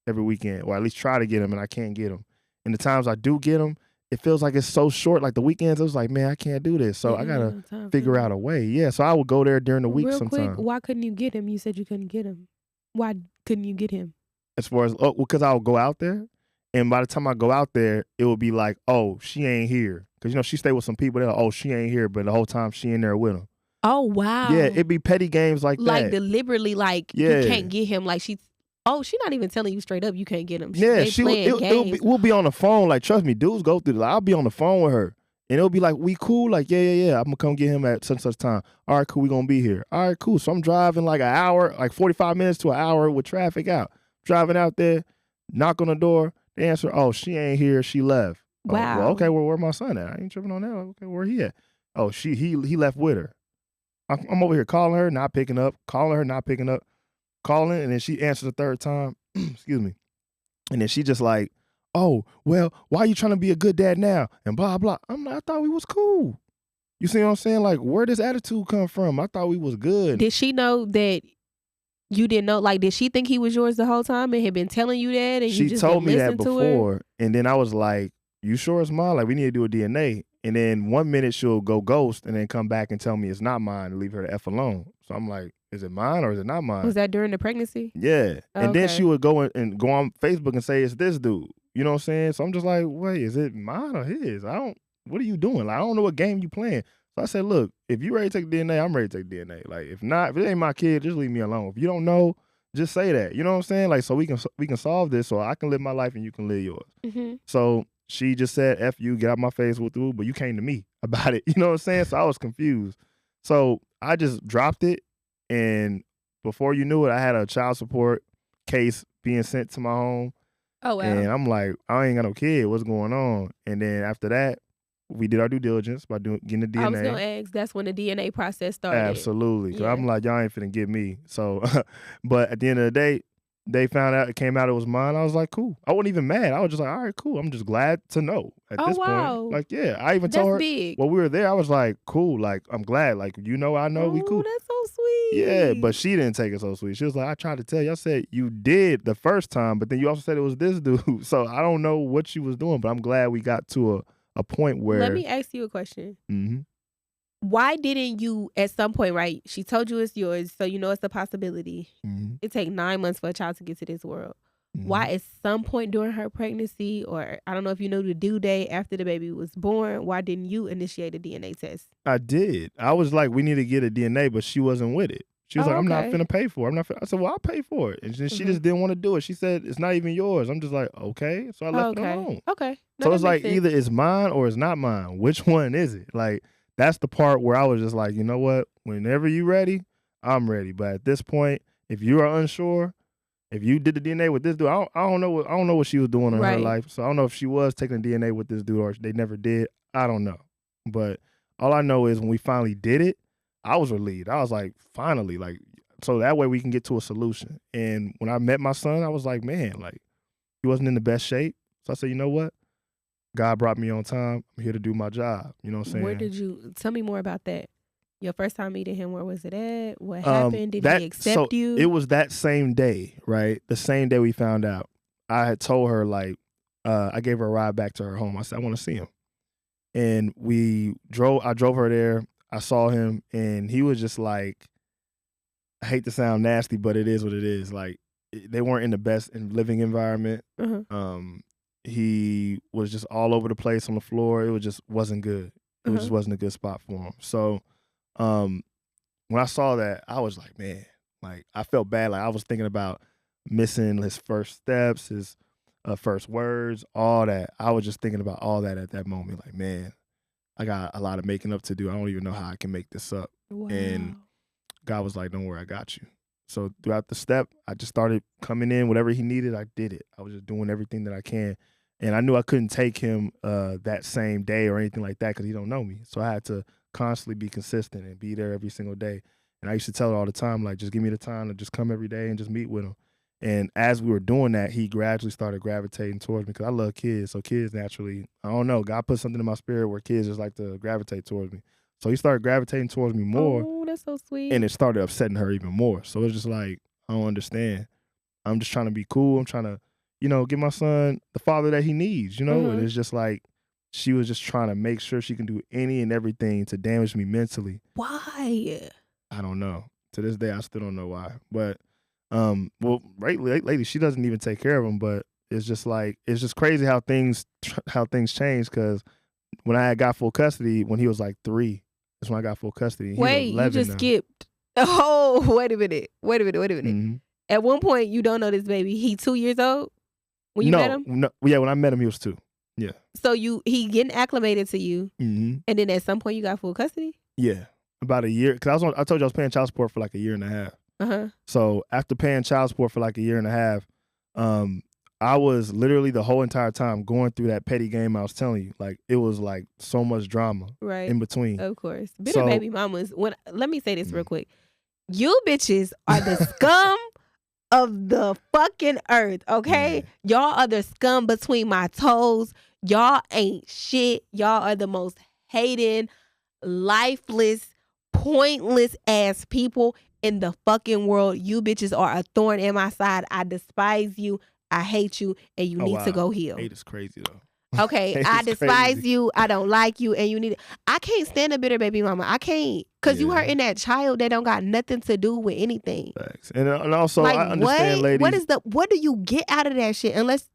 every weekend, or at least try to get him, and I can't get him. And the times I do get him, it feels like it's so short. Like the weekends, I was like, man, I can't do this. So I got to figure out a way. Yeah, so I would go there during the week sometimes.
Real quick, why couldn't you get him? You said you couldn't get him. Why couldn't you get him?
As far as, because I would go out there, and by the time I go out there, it would be like, oh, she ain't here. Because, she stay with some people. They're like, oh, she ain't here, but the whole time she in there with them.
Oh, wow.
Yeah, it'd be petty games like that.
Like deliberately, you can't get him. She's not even telling you straight up you can't get him.
We'll be on the phone. Trust me, dudes go through I'll be on the phone with her. And it'll be like, we cool? Yeah. I'm going to come get him at such time. All right, cool. We going to be here. All right, cool. So I'm driving an hour, 45 minutes to an hour with traffic out. Driving out there, knock on the door. They answer, oh, she ain't here. She left.
Wow.
Oh, well, okay, well, where my son at? I ain't tripping on that. Okay, where he at? Oh, he left with her. I'm over here calling her, not picking up. Calling her, not picking up. Calling, and then she answers the third time. Excuse me. And then she just like, oh, well, why are you trying to be a good dad now? And blah, blah. I thought we was cool. You see what I'm saying? Where does attitude come from? I thought we was good.
Did she know that you didn't know? Did she think he was yours the whole time and had been telling you that? And
she
you just
told me that
before.
And then I was like, you sure it's mine? Like, we need to do a DNA. And then 1 minute she'll go ghost and then come back and tell me it's not mine and leave her the F alone. So I'm like, is it mine or is it not mine?
Was that during the pregnancy?
Yeah. And then
Okay.
she would go and go on Facebook and say it's this dude. You know what I'm saying? So I'm just like, wait, is it mine or his? What are you doing? Like, I don't know what game you playing. So I said, look, if you ready to take DNA, I'm ready to take DNA. Like, if not, if it ain't my kid, just leave me alone. If you don't know, just say that. You know what I'm saying? Like, so we can solve this, so I can live my life and you can live yours.
Mm-hmm.
So she just said, F you, get out my face with the but you came to me about it. You know what I'm saying? So I was confused. So I just dropped it, and before you knew it, I had a child support case being sent to my home.
Oh, wow.
And I'm like, I ain't got no kid. What's going on? And then after that, we did our due diligence by getting the DNA.
I was going to ask, that's when the DNA process started.
Absolutely. So I'm like, y'all ain't finna get me. So, but at the end of the day, they found out, it came out it was mine. I was like, cool. I wasn't even mad. I was just like, all right, cool. I'm just glad to know at this point. Like, yeah, I even told her
big.
while we were there, I was like, cool. Like, I'm glad. Like, I know, we cool.
That's so sweet.
Yeah, but she didn't take it so sweet. She was like, I tried to tell you. I said, you did the first time, but then you also said it was this dude. So I don't know what she was doing, but I'm glad we got to a point where.
Let me ask you a question.
Mm-hmm.
Why didn't you, at some point, right? She told you it's yours, so you know it's a possibility.
Mm-hmm.
It takes 9 months for a child to get to this world.
Mm-hmm.
Why, at some point during her pregnancy, or I don't know if you know the due date after the baby was born, why didn't you initiate a DNA test?
I did. I was like, we need to get a DNA, but she wasn't with it. She was like, I'm not finna pay for it. I said, well, I'll pay for it. And she just didn't want to do it. She said, it's not even yours. I'm just like, okay. So I left it alone.
Okay. No,
so it's like, either it's mine or it's not mine. Which one is it? Like, that's the part where I was just like, you know what? Whenever you ready, I'm ready. But at this point, if you are unsure, if you did the DNA with this dude, I don't know what she was doing in her life. So I don't know if she was taking the DNA with this dude or they never did. I don't know. But all I know is when we finally did it, I was relieved. I was like, finally, like, so that way we can get to a solution. And when I met my son, I was like, man, like, he wasn't in the best shape. So I said, you know what? God brought me on time. I'm here to do my job. You know what I'm saying?
Tell me more about that. Your first time meeting him, where was it at? What happened? Did he accept you?
It was that same day, right? The same day we found out. I had told her, like, I gave her a ride back to her home. I said, I want to see him. And I drove her there. I saw him, and he was just like, I hate to sound nasty, but it is what it is. Like, they weren't in the best living environment. He was just all over the place on the floor. It wasn't good. It just wasn't a good spot for him. So when I saw that, I was like, man, like, I felt bad. Like, I was thinking about missing his first steps, his first words, all that. I was just thinking about all that at that moment. Like, man, I got a lot of making up to do. I don't even know how I can make this up.
Wow.
And God was like, don't worry, I got you. So throughout the step, I just started coming in. Whatever he needed, I did it. I was just doing everything that I can. And I knew I couldn't take him that same day or anything like that because he don't know me. So I had to constantly be consistent and be there every single day. And I used to tell her all the time, like, just give me the time to just come every day and just meet with him. And as we were doing that, he gradually started gravitating towards me because I love kids. So kids naturally, I don't know, God put something in my spirit where kids just like to gravitate towards me. So he started gravitating towards me more.
Oh, that's so sweet.
And it started upsetting her even more. So it's just like, I don't understand. I'm just trying to be cool. I'm trying to, give my son the father that he needs, And it's just like, she was just trying to make sure she can do any and everything to damage me mentally.
Why?
I don't know. To this day, I still don't know why. But, right lately, she doesn't even take care of him. But it's just like, it's just crazy how things change. Because when I got full custody, when he was like 3, that's when I got full custody.
Wait, you just skipped. Oh, wait a minute. Mm-hmm. At one point, you don't know this baby. He 2 years old when you met him?
No, yeah, when I met him, he was 2. Yeah.
So he getting acclimated to you,
and
then at some point you got full custody?
Yeah, about a year. Because I told you I was paying child support for like a year and a half. So after paying child support for like a year and a half, I was literally the whole entire time going through that petty game I was telling you. Like, it was like so much drama in between.
Of course. Bitter baby mamas. Let me say this real quick. You bitches are the scum of the fucking earth, okay? Y'all are the scum between my toes. Y'all ain't shit. Y'all are the most hated, lifeless, pointless ass people in the fucking world. You bitches are a thorn in my side. I despise you. I hate you, and you need to go heal.
Hate is crazy though.
Okay,
It's
I despise
crazy.
you. I don't like you, and you need. I can't stand a bitter baby mama. I can't, cause you
Yeah.
hurting that child that don't got nothing to do with anything.
Facts. And also,
Like
I understand,
what?
ladies.
What do you get out of that shit? Unless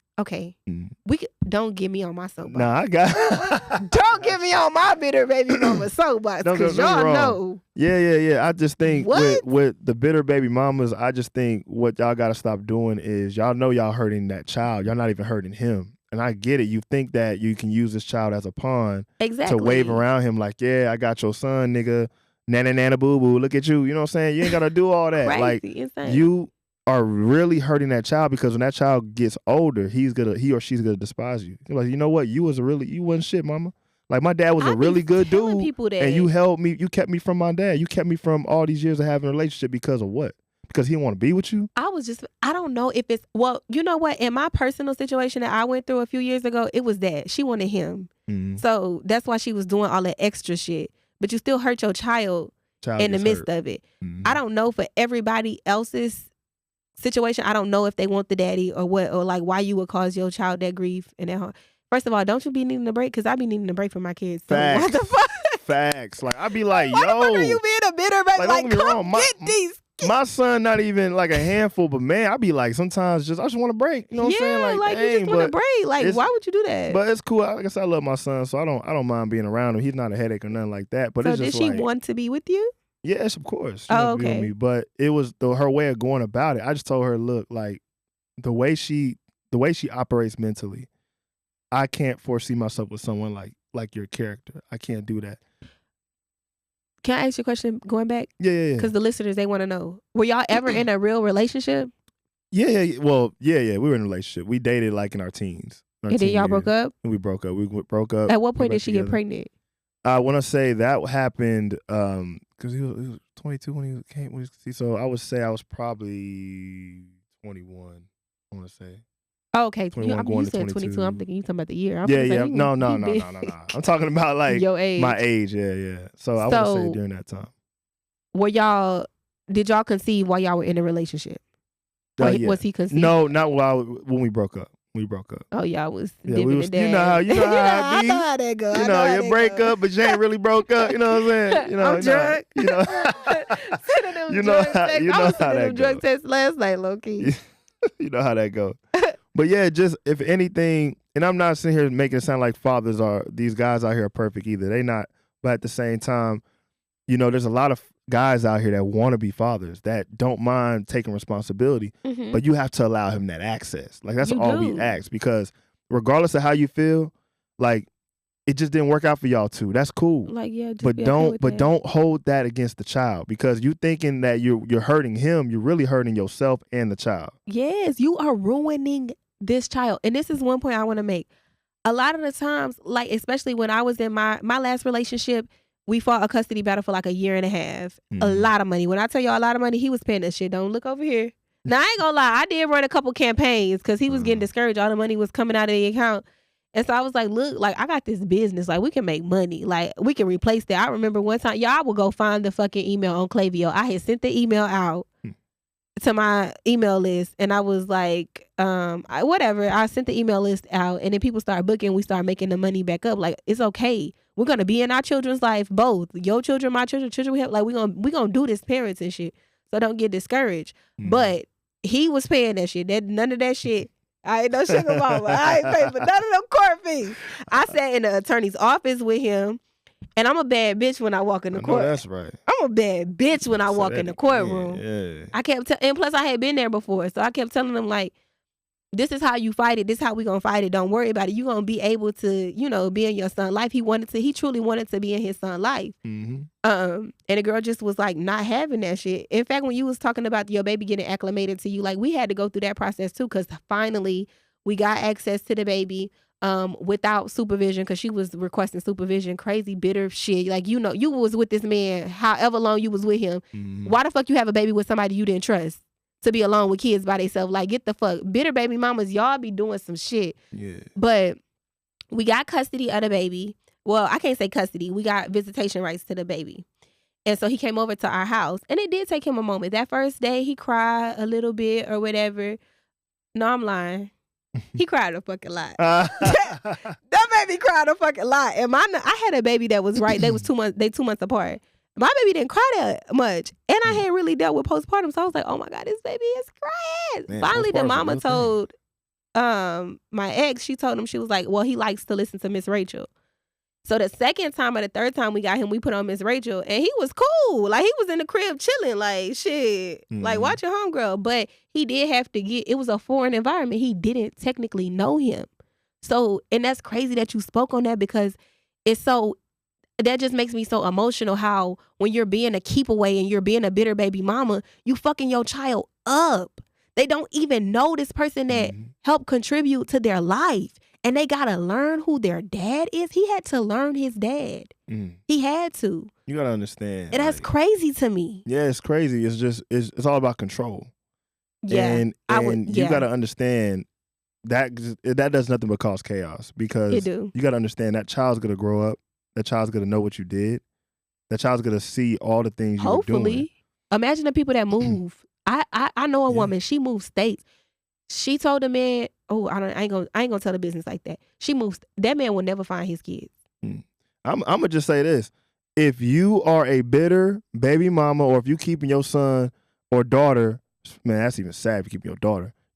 don't get me on my soapbox.
Nah, I got.
Don't get me on my bitter baby mama soapbox, cause y'all know.
Yeah. I just think
What?
with the bitter baby mamas, I just think what y'all got to stop doing is y'all know y'all hurting that child. Y'all not even hurting him. And I get it. You think that you can use this child as a pawn
Exactly.
to wave around him like, yeah, I got your son, nigga. Nana, nana, boo, boo. Look at you. You know what I'm saying? You ain't got to do all that.
Crazy,
like,
insane.
you are really hurting that child because when that child gets older, he or she's gonna despise you. You're like, you know what? You wasn't shit, mama. Like, my dad was a really good dude, and you held me. You kept me from my dad. You kept me from all these years of having a relationship because of what? Because he didn't want to be with you?
I don't know if it's, well, you know what? In my personal situation that I went through a few years ago, it was that. She wanted him.
Mm-hmm.
So that's why she was doing all that extra shit. But you still hurt your child in the midst of it.
Mm-hmm.
I don't know for everybody else's situation. I don't know if they want the daddy or what, or like why you would cause your child that grief and that harm. First of all, don't you be needing a break? Because I be needing a break from my kids. So
Facts.
what the fuck?
Facts. Like, I be like,
why
yo.
the fuck are you being a bitter baby?
Like,
Like,
don't get me
come
wrong.
get these.
My son not even like a handful, but man, I be like sometimes I just want a break. You know what I'm saying? Like,
you just want a break. Like, why would you do that?
But it's cool. Like I said, I love my son, so I don't mind being around him. He's not a headache or nothing like that. But
so
it's just
did she want to be with you?
Yes, of course. She
Oh,
wanted to be with
okay.
me, but it was her way of going about it. I just told her, look, like the way she operates mentally, I can't foresee myself with someone like your character. I can't do that.
Can I ask you a question going back?
Yeah.
Because the listeners, they want to know. Were y'all ever in a real relationship?
Yeah. Well, yeah. We were in a relationship. We dated like in our teens.
And then y'all broke up?
And we broke up. We broke up.
At what point did she get pregnant?
I want to say that happened because he was 22 when he came. So I would say I was probably 21, I want to say.
Oh, okay.
You
said 22. I'm thinking you talking about the year.
Yeah. No. I'm talking about like
your age.
My age, yeah. So I would say during that time.
Did y'all conceive while y'all were in a relationship?
Yeah.
Was he conceived?
No, not when we broke up. We broke up.
Oh, y'all was
dipping
and dabbing.
You know how it be.
I know how that go.
You know, you break up, but you ain't really broke up. You know what I'm saying? You know,
I'm drunk.
You know,
you know how
that
drug test last night, low key.
You know how that go. But yeah, just if anything, and I'm not sitting here making it sound like these guys out here are perfect either. They not. But at the same time, you know, there's a lot of guys out here that want to be fathers that don't mind taking responsibility, but you have to allow him that access. Like that's all we ask, because regardless of how you feel, like it just didn't work out for y'all two. That's cool.
Like
but don't hold that against the child, because you thinking that you're hurting him, you're really hurting yourself and the child.
Yes, you are ruining this child. And this is one point I want to make. A lot of the times, like especially when I was in my last relationship, we fought a custody battle for like a year and a half. A lot of money. When I tell y'all a lot of money, he was paying that shit. Don't look over here. Now, I ain't gonna lie. I did run a couple campaigns because he was getting discouraged. All the money was coming out of the account. And so I was like, look, like I got this business. Like we can make money. Like we can replace that. I remember one time, y'all would go find the fucking email on Clavio. I had sent the email out to my email list, and I was like, whatever. I sent the email list out, and then people start booking. We start making the money back up. Like it's okay. We're gonna be in our children's life, both your children, my children we have. Like we gonna do this, parents and shit. So don't get discouraged. But he was paying that shit. None of that shit. I ain't no sugar mama. I ain't paying for none of them court fees. I sat in the attorney's office with him, and I'm a bad bitch when I walk in the court.
That's right.
I'm a bad bitch when I walk in the courtroom.
Yeah.
I kept and plus I had been there before, so I kept telling them like, this is how you fight it. This is how we gonna fight it. Don't worry about it. You gonna be able to, you know, be in your son's life. He truly wanted to be in his son's life. And the girl just was like not having that shit. In fact, when you was talking about your baby getting acclimated to you, like we had to go through that process too, because finally we got access to the baby without supervision, because she was requesting supervision. Crazy bitter shit. Like, you know, you was with this man however long you was with him. Why the fuck you have a baby with somebody you didn't trust to be alone with kids by themselves? Like, get the fuck. Bitter baby mamas, y'all be doing some shit.
Yeah.
But we got custody of the baby. Well, I can't say custody. We got visitation rights to the baby. And so he came over to our house. And it did take him a moment. That first day, he cried a little bit or whatever. No, I'm lying. He cried a fucking lot. That made me cry a fucking lot. And I had a baby that was right. They was 2 months. They 2 months apart. My baby didn't cry that much, and I had really dealt with postpartum. So I was like, "Oh my god, this baby is crying."
Man,
Finally, the mama
thing.
told my ex. She told him, she was like, "Well, he likes to listen to Miss Rachel." So the second time or the third time we got him, we put on Miss Rachel, and he was cool. Like, he was in the crib chilling, like, shit, like, watch your homegirl. But he did have to it was a foreign environment. He didn't technically know him. So, and that's crazy that you spoke on that, because that just makes me so emotional, how when you're being a keep away and you're being a bitter baby mama, you fucking your child up. They don't even know this person that helped contribute to their life. And they got to learn who their dad is. He had to learn his dad. He had to.
You got to understand.
And that's crazy to me.
Yeah, it's crazy. It's just, it's all about control.
Yeah.
And you got to understand that does nothing but cause chaos, because you got to understand that child's going to grow up. That child's going to know what you did. That child's going to see all the things you were doing.
Hopefully. Imagine the people that move. I know a woman, she moved states. She told the man, I ain't gonna tell the business like that. She moves. That man will never find his kids.
I'm gonna just say this: if you are a bitter baby mama, or if you keeping your son or daughter, man, that's even sad. If you keeping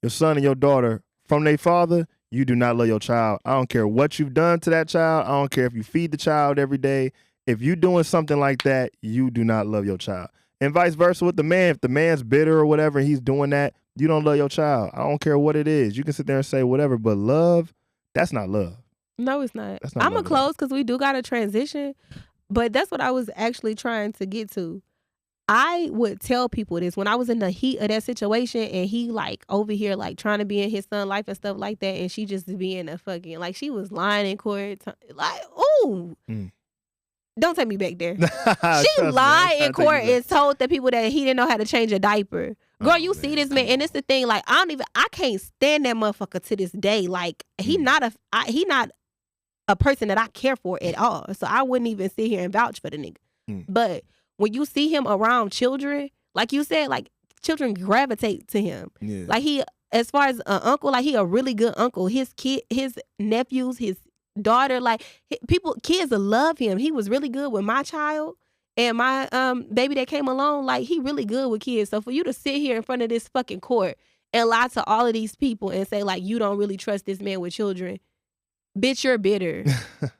your son and your daughter from their father, you do not love your child. I don't care what you've done to that child. I don't care if you feed the child every day. If you doing something like that, you do not love your child. And vice versa with the man. If the man's bitter or whatever, and he's doing that, you don't love your child. I don't care what it is. You can sit there and say whatever, but love, that's not love.
No, it's not. I'm going to close because we do got to transition. But that's what I was actually trying to get to. I would tell people this when I was in the heat of that situation, and he like over here like trying to be in his son's life and stuff like that, and she just being a fucking, like, she was lying in court. Like, ooh. Don't take me back there. She lied in court and told the people that he didn't know how to change a diaper. Girl, you see this man, and it's the thing. Like, I can't stand that motherfucker to this day. Like, he not a person that I care for at all. So I wouldn't even sit here and vouch for the nigga. But when you see him around children, like you said, like, children gravitate to him. Yeah. Like, he, as far as an uncle, like, he a really good uncle. His nephews, his daughter, like, kids love him. He was really good with my child and my baby that came along. Like, he really good with kids. So for you to sit here in front of this fucking court and lie to all of these people and say, like, you don't really trust this man with children, bitch, you're bitter.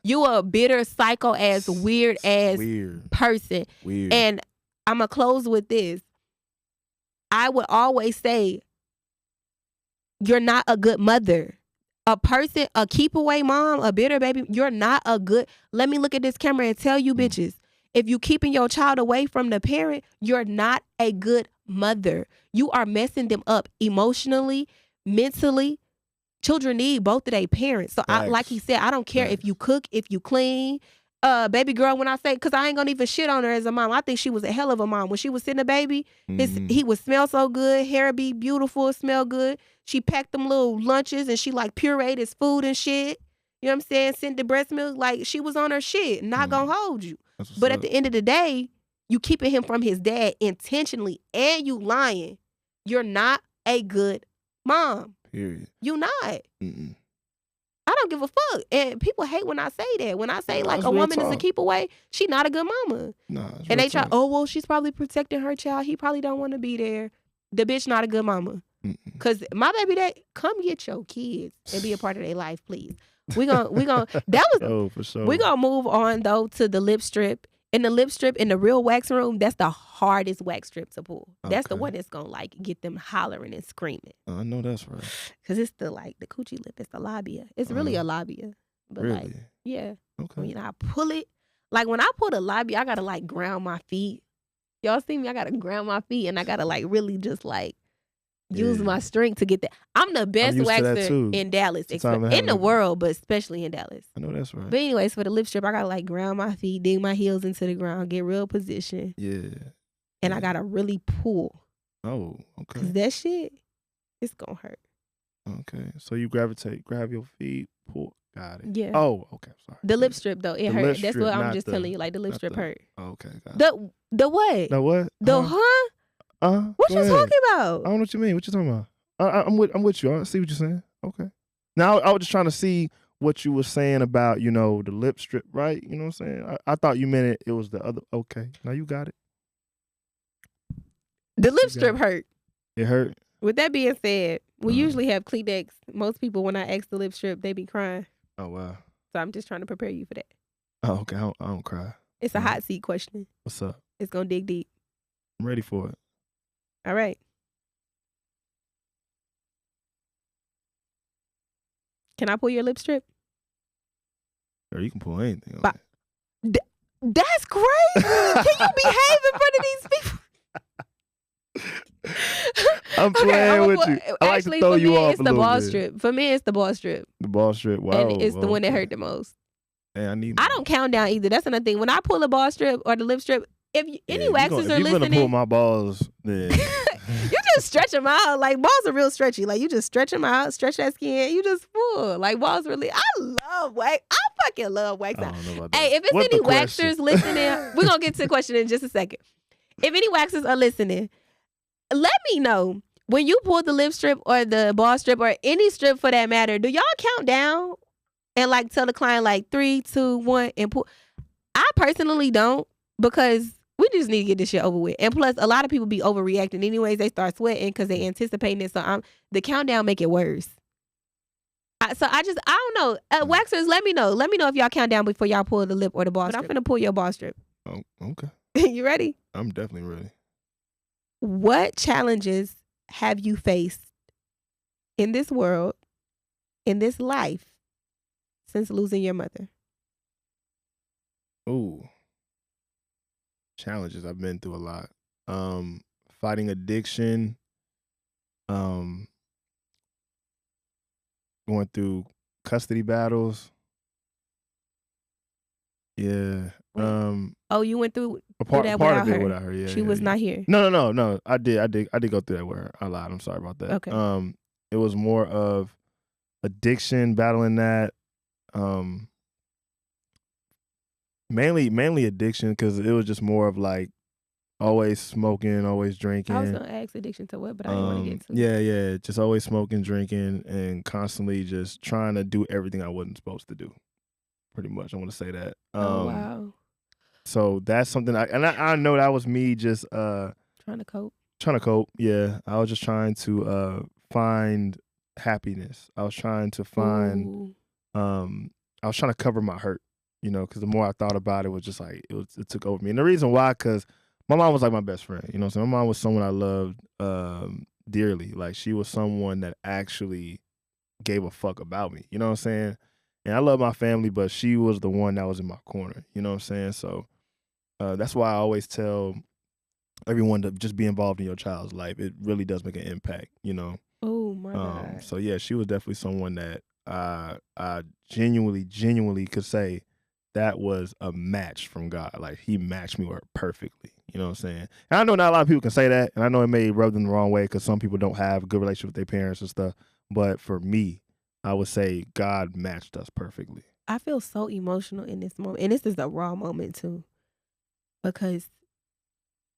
You a bitter, psycho ass, weird ass person. Weird. And I'm gonna close with this. I would always say, you're not a good mother. A person, a keep away mom, a bitter baby, you're not a good. Let me look at this camera and tell you bitches, if you keeping your child away from the parent, you're not a good mother. You are messing them up emotionally, mentally. Children need both of their parents. So like he said, I don't care if you cook, if you clean. Baby girl, when I say, because I ain't gonna even shit on her as a mom, I think she was a hell of a mom. When she was sitting a baby, he would smell so good, hair be beautiful, smell good. She packed them little lunches and she like pureed his food and shit. You know what I'm saying? Sent the breast milk, like, she was on her shit. Not gonna hold you. But at the end of the day, you keeping him from his dad intentionally and you lying. You're not a good mom. Period. You not. I don't give a fuck. And people hate when I say that. When I say, like, a woman is a keep away, she not a good mama. And they try, well, she's probably protecting her child. He probably don't want to be there. The bitch not a good mama. Because my baby, come get your kids and be a part of their life, please. We gonna for sure. We gonna move on though to the lip strip. In the lip strip, in the real wax room, that's the hardest wax strip to pull. That's the one that's gonna, like, get them hollering and screaming.
I know that's right.
Cause it's the coochie lip. It's the labia. It's really a labia. But really? Like, yeah. Okay. When I pull it, like, when I pull the labia, I gotta, like, ground my feet. Y'all see me? I gotta ground my feet, and I gotta, like, really just, like, use my strength to get that. I'm the best waxer in Dallas, in the world, but especially in Dallas.
I know that's right.
But anyways, for the lip strip, I gotta, like, ground my feet, dig my heels into the ground, get real position. Yeah. And I gotta really pull.
Oh, okay.
Cause that shit, it's gonna hurt.
Okay. So you grab your feet, pull. Got it.
Yeah.
Oh, okay. Sorry.
The lip strip though, it hurt. That's what I'm just telling you. Like, the lip strip hurt.
Okay. Got
it. The what?
The what?
The huh? What you talking about?
I don't know what you mean. What you talking about? I'm with you. I see what you're saying. Okay. Now I was just trying to see what you were saying about, the lip strip, right? You know what I'm saying? I thought you meant it was the other. Okay, now you got it.
The lip
You got
strip
it.
hurt.
It hurt.
With that being said, we usually have Kleenex. Most people, when I ask the lip strip, they be crying.
Oh wow.
So I'm just trying to prepare you for that.
Oh okay. I don't cry.
It's a hot seat question.
What's up?
It's gonna dig deep.
I'm ready for it.
All right. Can I pull your lip strip?
Or you can pull anything.
Okay. That's crazy. Can you behave in front of these people?
I'm playing with you. I like to throw you off
it's
a
the
little
ball
bit.
strip. For me, it's the ball strip.
The ball strip. Wow.
And it's the one that hurt the most.
Hey,
I don't count down either. That's another thing. When I pull a ball strip or the lip strip, if any waxers are
if you're
listening,
gonna pull my balls, then
you just stretch them out. Like balls are real stretchy. Like you just stretch them out, stretch that skin. You just pull. Like balls really. I love wax. I fucking love wax.
I don't know about that.
Hey, if it's
What's
any
the question?
waxers listening, we're gonna get to the question in just a second. If any waxers are listening, let me know when you pull the lip strip or the ball strip or any strip for that matter. Do y'all count down and like tell the client like 3, 2, 1 and pull? I personally don't, because we just need to get this shit over with. And plus, a lot of people be overreacting anyways. They start sweating because they anticipating it. So the countdown make it worse. I don't know. Waxers, let me know. Let me know if y'all count down before y'all pull the lip or the ball strip. I'm finna pull your ball strip.
Oh, okay.
You ready?
I'm definitely ready.
What challenges have you faced in this world, in this life, since losing your mother?
Ooh. Challenges. I've been through a lot. Fighting addiction. Going through custody battles. Yeah.
You went through
Part
that
of it
her.
without her. Yeah.
She was not here.
No. I did go through that with her. I lied. I'm sorry about that.
Okay.
It was more of addiction, battling that. Mainly addiction, because it was just more of like always smoking, always drinking.
I was gonna ask addiction to what, but I didn't want to get to.
Yeah, just always smoking, drinking, and constantly just trying to do everything I wasn't supposed to do. Pretty much, I want to say that.
Wow.
So that's something I know that was me just
trying to cope.
Yeah, I was just trying to find happiness. I was trying to find. I was trying to cover my hurt. Because the more I thought about it, was just like it took over me. And the reason why, because my mom was like my best friend. So my mom was someone I loved dearly. Like, she was someone that actually gave a fuck about me. You know what I'm saying? And I love my family, but she was the one that was in my corner. You know what I'm saying? So that's why I always tell everyone to just be involved in your child's life. It really does make an impact.
Oh my God.
So yeah, she was definitely someone that I genuinely could say that was a match from God. Like, he matched me with her perfectly. You know what I'm saying? And I know not a lot of people can say that, and I know it may rub them the wrong way because some people don't have a good relationship with their parents and stuff. But for me, I would say God matched us perfectly.
I feel so emotional in this moment. And this is a raw moment too. Because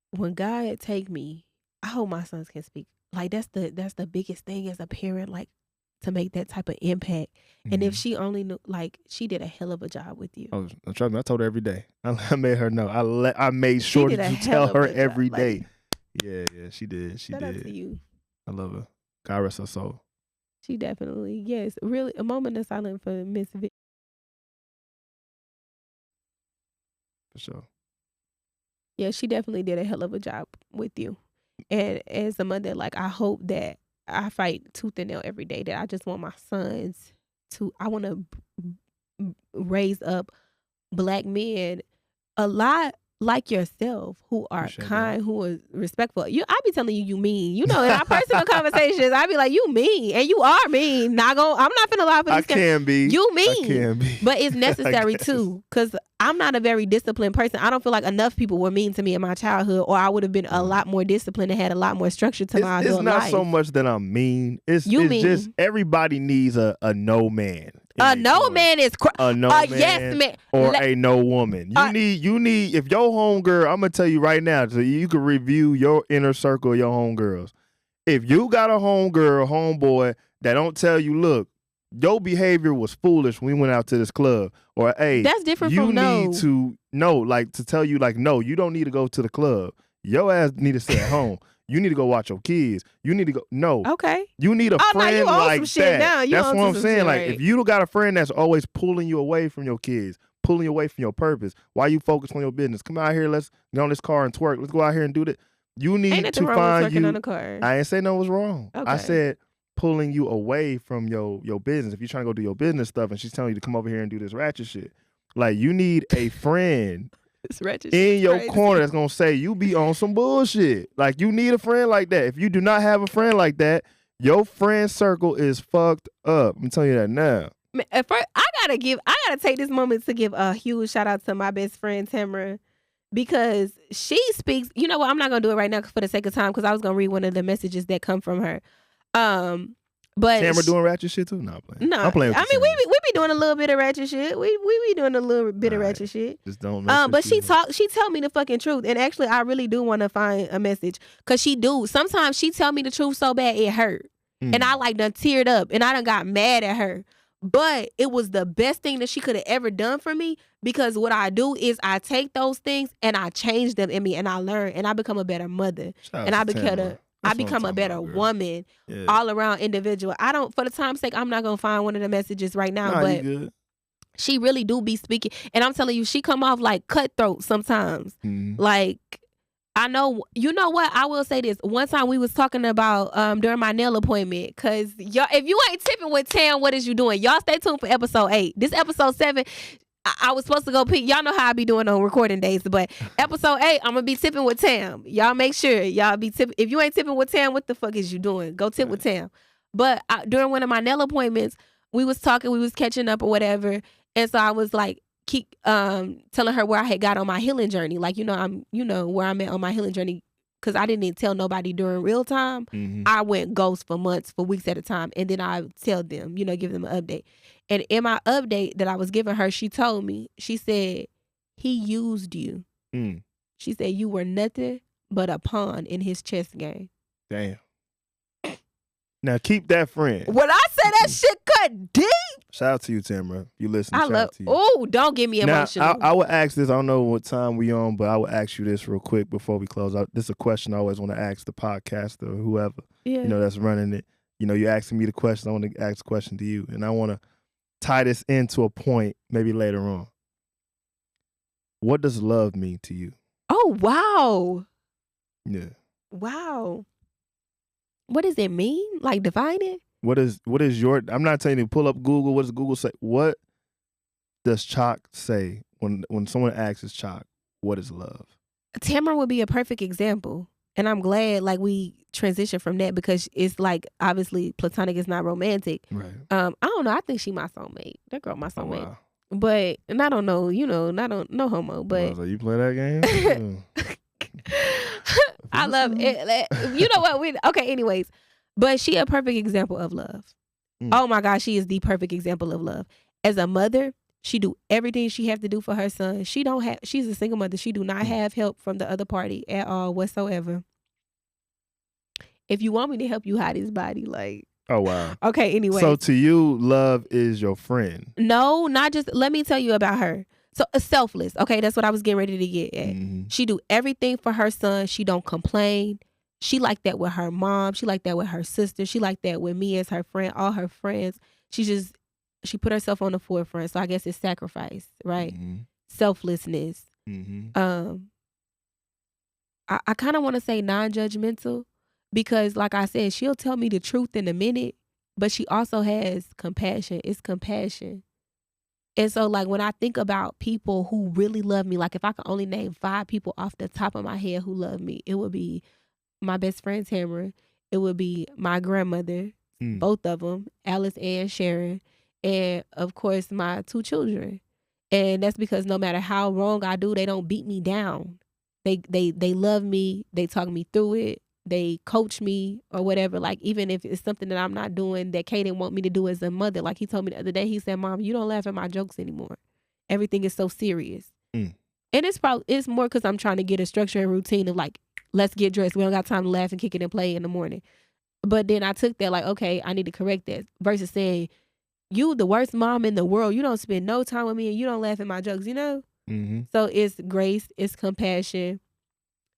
when God take me, I hope my sons can speak. Like, that's the biggest thing as a parent, like, to make that type of impact. And if she only knew, like, she did a hell of a job with you.
Oh, trust me, I told her every day. I made her know. I made sure to tell her every day. Yeah, she did. She
did. Shout out to you.
I love her. God rest her soul.
She definitely, yes. Really, a moment of silence for Miss Vic.
For sure.
Yeah, she definitely did a hell of a job with you. And as a mother, like, I hope that I fight tooth and nail every day, that I just want my sons I want to raise up Black men a lot like yourself, who are kind, who are respectful. I be telling you mean. In our personal conversations, I be like, you mean, and you are mean. I'm not finna lie for this.
I can be.
You mean.
I can be.
But it's necessary too, because I'm not a very disciplined person. I don't feel like enough people were mean to me in my childhood, or I would have been a lot more disciplined and had a lot more structure to my adult life.
It's not so much that I'm mean. It's just everybody needs a no man.
A no man is
a no man,
yes man,
or a no woman. You need if your homegirl. I'm gonna tell you right now, so you can review your inner circle of your homegirls. If you got a homegirl, homeboy that don't tell you, look, your behavior was foolish when we went out to this club. Or, hey,
That's different
you
from
need to know, like, to tell you, like, no, you don't need to go to the club. Your ass need to stay at home. You need to go watch your kids. You need to go. No.
Okay.
You need a friend
you on
like
some shit
that.
now. You
That's
on
what I'm
some
saying.
shit,
Like,
right.
if you don't got a friend that's always pulling you away from your kids, pulling you away from your purpose, why you focus on your business? Come out here, let's get on this car and twerk. Let's go out here and do that. You need
Ain't nothing
to
wrong
find
with twerking
you.
on the car.
I ain't say no was wrong.
Okay.
I said pulling you away from your business. If you're trying to go do your business stuff and she's telling you to come over here and do this ratchet shit, like, you need a friend in your corner that's gonna say you be on some bullshit. Like, you need a friend like that. If you do not have a friend like that, your friend circle is fucked up. I'm telling you that now.
At first, I gotta take this moment to give a huge shout out to my best friend Tamara, because she speaks. You know what? I'm not gonna do it right now for the sake of time, because I was gonna read one of the messages that come from her. But
Tamara doing ratchet shit too? No, I'm playing.
No,
I'm playing.
I mean, we be doing a little bit of ratchet shit. We be doing a little bit of ratchet shit.
Just don't.
But she tell me the fucking truth, and actually, I really do want to find a message, because she do. Sometimes she tell me the truth so bad it hurt, and I like done teared up, and I done got mad at her. But it was the best thing that she could have ever done for me, because what I do is I take those things and I change them in me, and I learn, and I become a better mother, and I become a better woman, all around individual. I don't, for the time's sake, I'm not gonna find one of the messages right now, but she really do be speaking, and I'm telling you, she come off like cutthroat sometimes. Like, I know, you know what? I will say this. One time we was talking about during my nail appointment, because y'all, if you ain't tipping with Tam, what is you doing? Y'all stay tuned for episode 8. This episode 7. I was supposed to go pick. Y'all know how I be doing on recording days, but episode 8, I'm gonna be tipping with Tam. Y'all make sure y'all be tipping. If you ain't tipping with Tam, what the fuck is you doing? Go tip with Tam. But during one of my nail appointments, we was talking, we was catching up or whatever, and so I was like, keep telling her where I had got on my healing journey. Like, I'm where I'm at on my healing journey, because I didn't even tell nobody during real time. I went ghost for months, for weeks at a time, and then I tell them, give them an update. And in my update that I was giving her, she told me, she said, he used you. She said you were nothing but a pawn in his chess game.
Damn. Now keep that friend.
When I say that shit cut deep.
Shout out to you, Tamara. You listen.
I love. Oh, don't get me emotional.
Now, I would ask this. I don't know what time we on, but I would ask you this real quick before we close out. This is a question I always want to ask the podcaster or whoever that's running it. You're asking me the question. I want to ask a question to you, and I want to tie this into a point maybe later on. What does love mean to you?
Oh, wow.
Yeah.
Wow. What does it mean? Like, define it?
What is your, I'm not telling you to pull up Google. What does Google say? What does Choc say when someone asks Choc, what is love?
Tamara would be a perfect example. And I'm glad like we transitioned from that, because it's like, obviously platonic is not romantic.
Right.
I don't know. I think she my soulmate. That girl my soulmate.
Oh, wow.
But, and I don't know, no homo, but.
So you play that game?
I love it. You know what? Okay, anyways. But she a perfect example of love. Oh my gosh, she is the perfect example of love. As a mother, she do everything she have to do for her son. She's a single mother. She do not have help from the other party at all whatsoever. If you want me to help you hide his body, like.
Oh, wow.
Okay, anyway.
So to you, love is your friend.
No, not just, let me tell you about her. So selfless. Okay, that's what I was getting ready to get at. She do everything for her son. She don't complain. She like that with her mom. She like that with her sister. She like that with me as her friend, all her friends. She put herself on the forefront. So I guess it's sacrifice, right? Selflessness. I kind of want to say non-judgmental, because like I said, she'll tell me the truth in a minute, but she also has compassion. It's compassion. And so like when I think about people who really love me, like if I could only name 5 people off the top of my head who love me, it would be my best friend Tamara. It would be my grandmother, both of them, Alice and Sharon, and of course my 2 children. And that's because no matter how wrong I do, they don't beat me down. They love me. They talk me through it. They coach me or whatever. Like even if it's something that I'm not doing that Kay didn't want me to do as a mother. Like he told me the other day, he said, "Mom, you don't laugh at my jokes anymore. Everything is so serious." And it's more because I'm trying to get a structure and routine of like, let's get dressed. We don't got time to laugh and kick it and play in the morning. But then I took that like, okay, I need to correct that, versus saying, you the worst mom in the world. You don't spend no time with me and you don't laugh at my jokes, you know?
Mm-hmm.
So it's grace, it's compassion,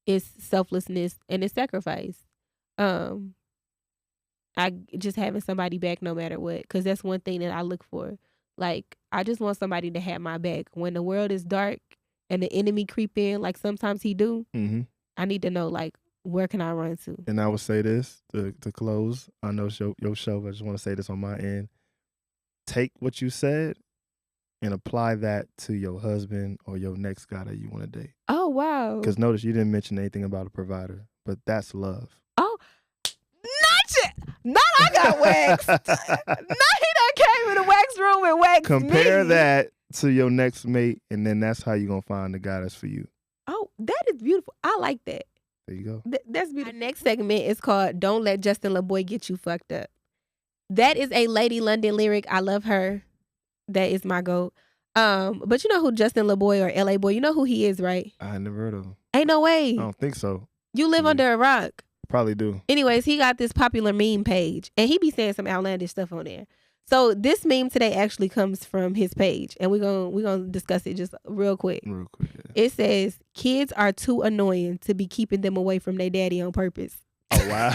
it's selflessness, and it's sacrifice. I just having somebody back no matter what, because that's one thing that I look for. Like, I just want somebody to have my back. When the world is dark and the enemy creep in, like sometimes he do,
Mm-hmm.
I need to know, like, where can I run to?
And I would say this to close. I know your show. I just want to say this on my end. Take what you said and apply that to your husband or your next guy that you want to date.
Oh, wow.
Because notice you didn't mention anything about a provider, but that's love.
Oh, not I got waxed. Not he done came in the wax room and waxed
Compare
me.
that to your next mate, and then that's how you're going to find the guy that's for you.
Oh, that is beautiful. I like that.
There you go.
That's beautiful. Our next segment is called Don't Let Justin LaBoy Get You Fucked Up. That is a Lady London lyric. I love her. That is my goat. But you know who Justin LaBoy or LA Boy, you know who he is, right?
I never heard of him.
Ain't no way.
I don't think so.
You live under a rock.
Probably do.
Anyways, he got this popular meme page, and he be saying some outlandish stuff on there. So this meme today actually comes from his page, and we're gonna discuss it just real quick.
Real quick, yeah.
It says, kids are too annoying to be keeping them away from their daddy on purpose.
Oh, wow.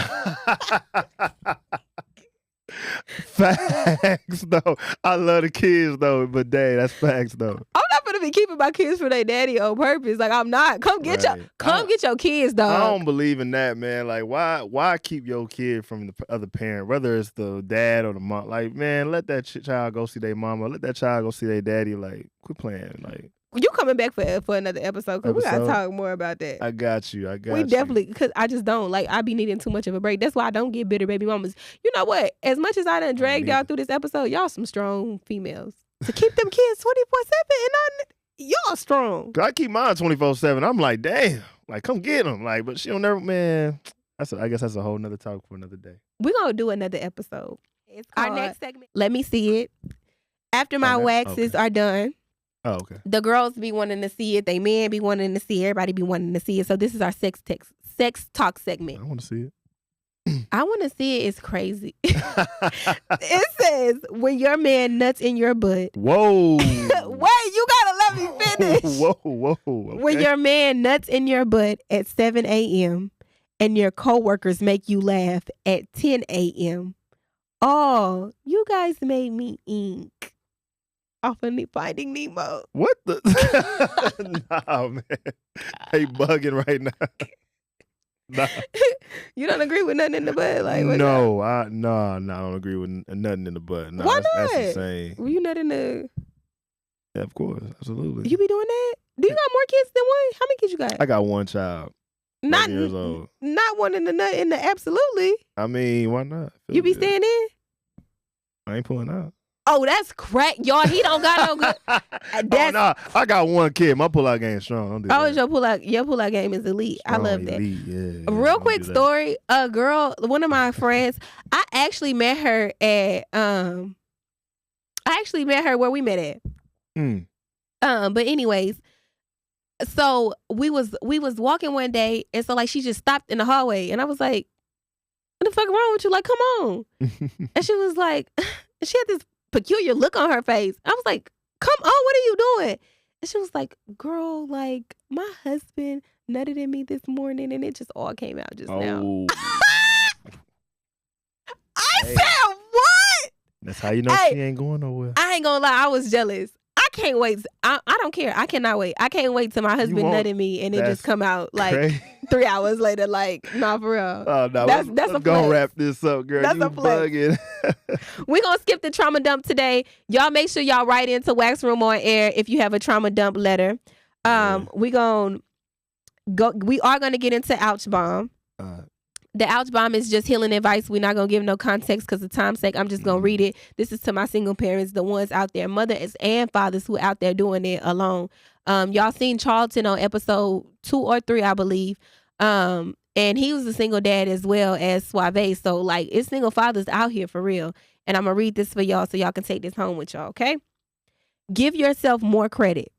Facts, though. I love the kids, though, but dang, that's facts, though.
I'm not gonna be keeping my kids from their daddy on purpose. Like, I'm not. Come get your kids, dog.
I don't believe in that, man. Like, why keep your kid from the other parent, whether it's the dad or the mom? Like, man, let that child go see their mama. Let that child go see their daddy. Like, quit playing. Like,
you coming back for another episode, because we gotta talk more about that.
I got you.
We definitely, because I just don't. Like, I be needing too much of a break. That's why I don't get bitter baby mamas. You know what? As much as I done dragged y'all through this episode, y'all some strong females. To keep them kids 24/7 and y'all strong.
I keep mine 24/7. I'm like, damn. Like, come get them. Like, but she don't never, man. I guess that's a whole nother talk for another day.
We're going to do another episode. It's called, our next segment, Let Me See It. After my waxes are done.
Oh, okay.
The girls be wanting to see it. They men be wanting to see it. Everybody be wanting to see it. So this is our sex talk segment.
I want to see it.
I want to see it. It's crazy. It says, when your man nuts in your butt.
Whoa.
Wait, you gotta let me finish.
Whoa. Okay.
When your man nuts in your butt at 7 a.m. and your coworkers make you laugh at 10 a.m. Oh, you guys made me ink. Off of Finding Nemo.
What the? Nah, man. They bugging right now. Nah.
You don't agree with nothing in the butt? Like,
no, I don't agree with nothing in the butt. Nah,
why not?
That's insane.
Were you not in the?
Yeah, of course, absolutely.
You be doing that? Do you got more kids than one? How many kids you got?
I got one child.
Not
30 years old.
Not one in the nut in the absolutely.
I mean, why not?
You be staying in?
I ain't pulling out.
Oh, that's crack, y'all. He don't got no good.
Oh, nah, I got one kid. My pull-out game is strong. Don't do that.
Your pull-out game is elite.
Strong,
I love that.
Elite, yeah,
Real quick story. A girl, one of my friends, I actually met her at where we met at. But anyways, so we was walking one day, and so like she just stopped in the hallway, and I was like, "What the fuck wrong with you? Like, come on!" And she was like, she had this peculiar look on her face. I was like, "Come on, what are you doing?" And she was like, "Girl, like my husband nutted in me this morning, and it just all came out just now." I said, "What?"
That's how you know she ain't going nowhere.
I ain't gonna lie, I was jealous. I can't wait. I don't care. I cannot wait. I can't wait till my husband nutted me and it just come out like 3 hours later. Like, nah, for real.
Oh, no.
That's a
gonna wrap this up, girl.
That's
you
a flex.
bugging.
We're gonna skip the trauma dump today. Y'all make sure y'all write into Wax Room on Air if you have a trauma dump letter. We are gonna get into Ouch Bomb. The Ouch Bomb is just healing advice. We're not going to give no context because of time's sake. I'm just going to read it. This is to my single parents, the ones out there, mothers and fathers who are out there doing it alone. Y'all seen Charlton on episode 2 or 3, I believe. And he was a single dad as well as Suave. So, like, it's single fathers out here for real. And I'm going to read this for y'all so y'all can take this home with y'all, okay? Give yourself more credit.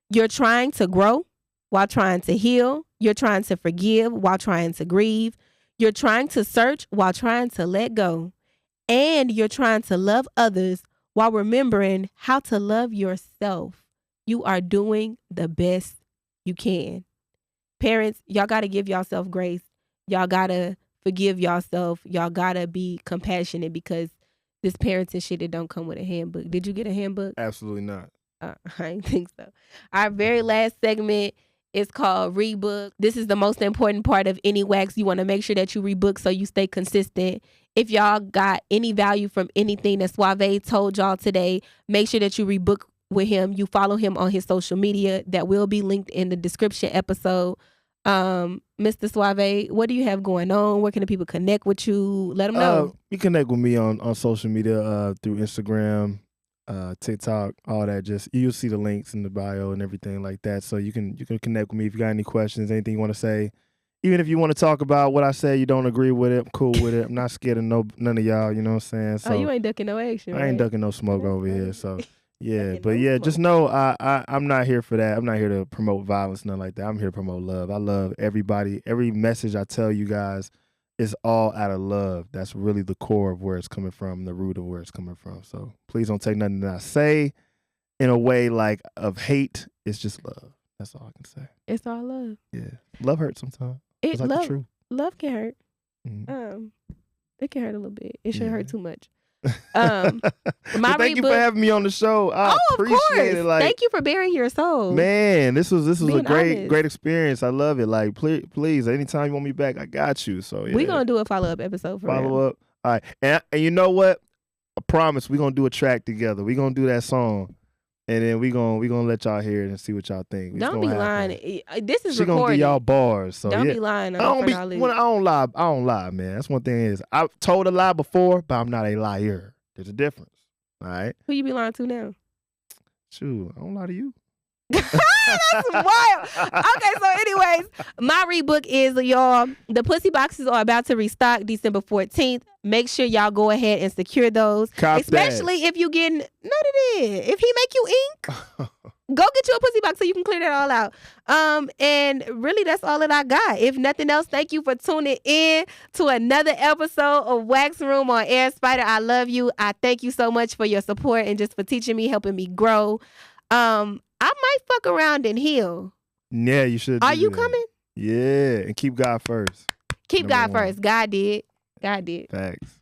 You're trying to grow while trying to heal. You're trying to forgive while trying to grieve. You're trying to search while trying to let go. And you're trying to love others while remembering how to love yourself. You are doing the best you can. Parents, y'all got to give yourself grace. Y'all got to forgive yourself. Y'all got to be compassionate because this parenting shit, it don't come with a handbook. Did you get a handbook?
Absolutely not.
I didn't think so. Our very last segment is called Rebook. This is the most important part of any wax. You want to make sure that you rebook so you stay consistent. If y'all got any value from anything that Suave told y'all today, make sure that you rebook with him. You follow him on his social media. That will be linked in the description episode. Mr. Suave, what do you have going on? Where can the people connect with you? Let them know.
You connect with me on social media through Instagram, TikTok, all that. Just you'll see the links in the bio and everything like that. So you can connect with me if you got any questions, anything you want to say. Even if you want to talk about what I say, you don't agree with it, I'm cool with it. I'm not scared of none of y'all, you know what I'm saying? So
you ain't ducking no action,
I ain't
right?
ducking no smoke over here. So yeah, but
no
yeah,
smoke.
just know I'm not here for that. I'm not here to promote violence, nothing like that. I'm here to promote love. I love everybody. Every message I tell you guys is all out of love. That's really the core of where it's coming from, the root of where it's coming from. So please don't take nothing that I say in a way like of hate. It's just love. That's all I can say.
It's all love.
Yeah, love hurts sometimes. It's like the truth.
Love can hurt.
Mm-hmm.
It can hurt a little bit. It shouldn't hurt too much.
Well, thank you for having me on the show. I appreciate it. Like,
thank you for bearing your soul.
Man, this was a
honest.
great experience. I love it. Like, please, anytime you want me back, I got you. So yeah.
We're gonna do a follow-up episode for
follow up. All right. And you know what? I promise we're gonna do a track together. We're gonna do that song. And then we gonna let y'all hear it and see what y'all think.
Don't be lying. This is
she
recorded.
Gonna give y'all bars. So
don't
yeah.
be lying.
I don't lie, man. That's one thing is I've told a lie before, but I'm not a liar. There's a difference. All right.
Who you be lying to now?
Shoot, I don't lie to you.
That's wild. Okay, so anyways, my rebook is, y'all, the pussy boxes are about to restock December 14th. Make sure y'all go ahead and secure those. Especially if you getting if he make you ink, go get you a pussy box so you can clear that all out. And really that's all that I got. If nothing else, thank you for tuning in to another episode of Wax Room on Air. Spider, I love you. I thank you so much for your support and just for teaching me, helping me grow. I might fuck around and heal.
Yeah, you should.
Are you coming?
Yeah, and keep God first.
Keep God first. God did.
Facts.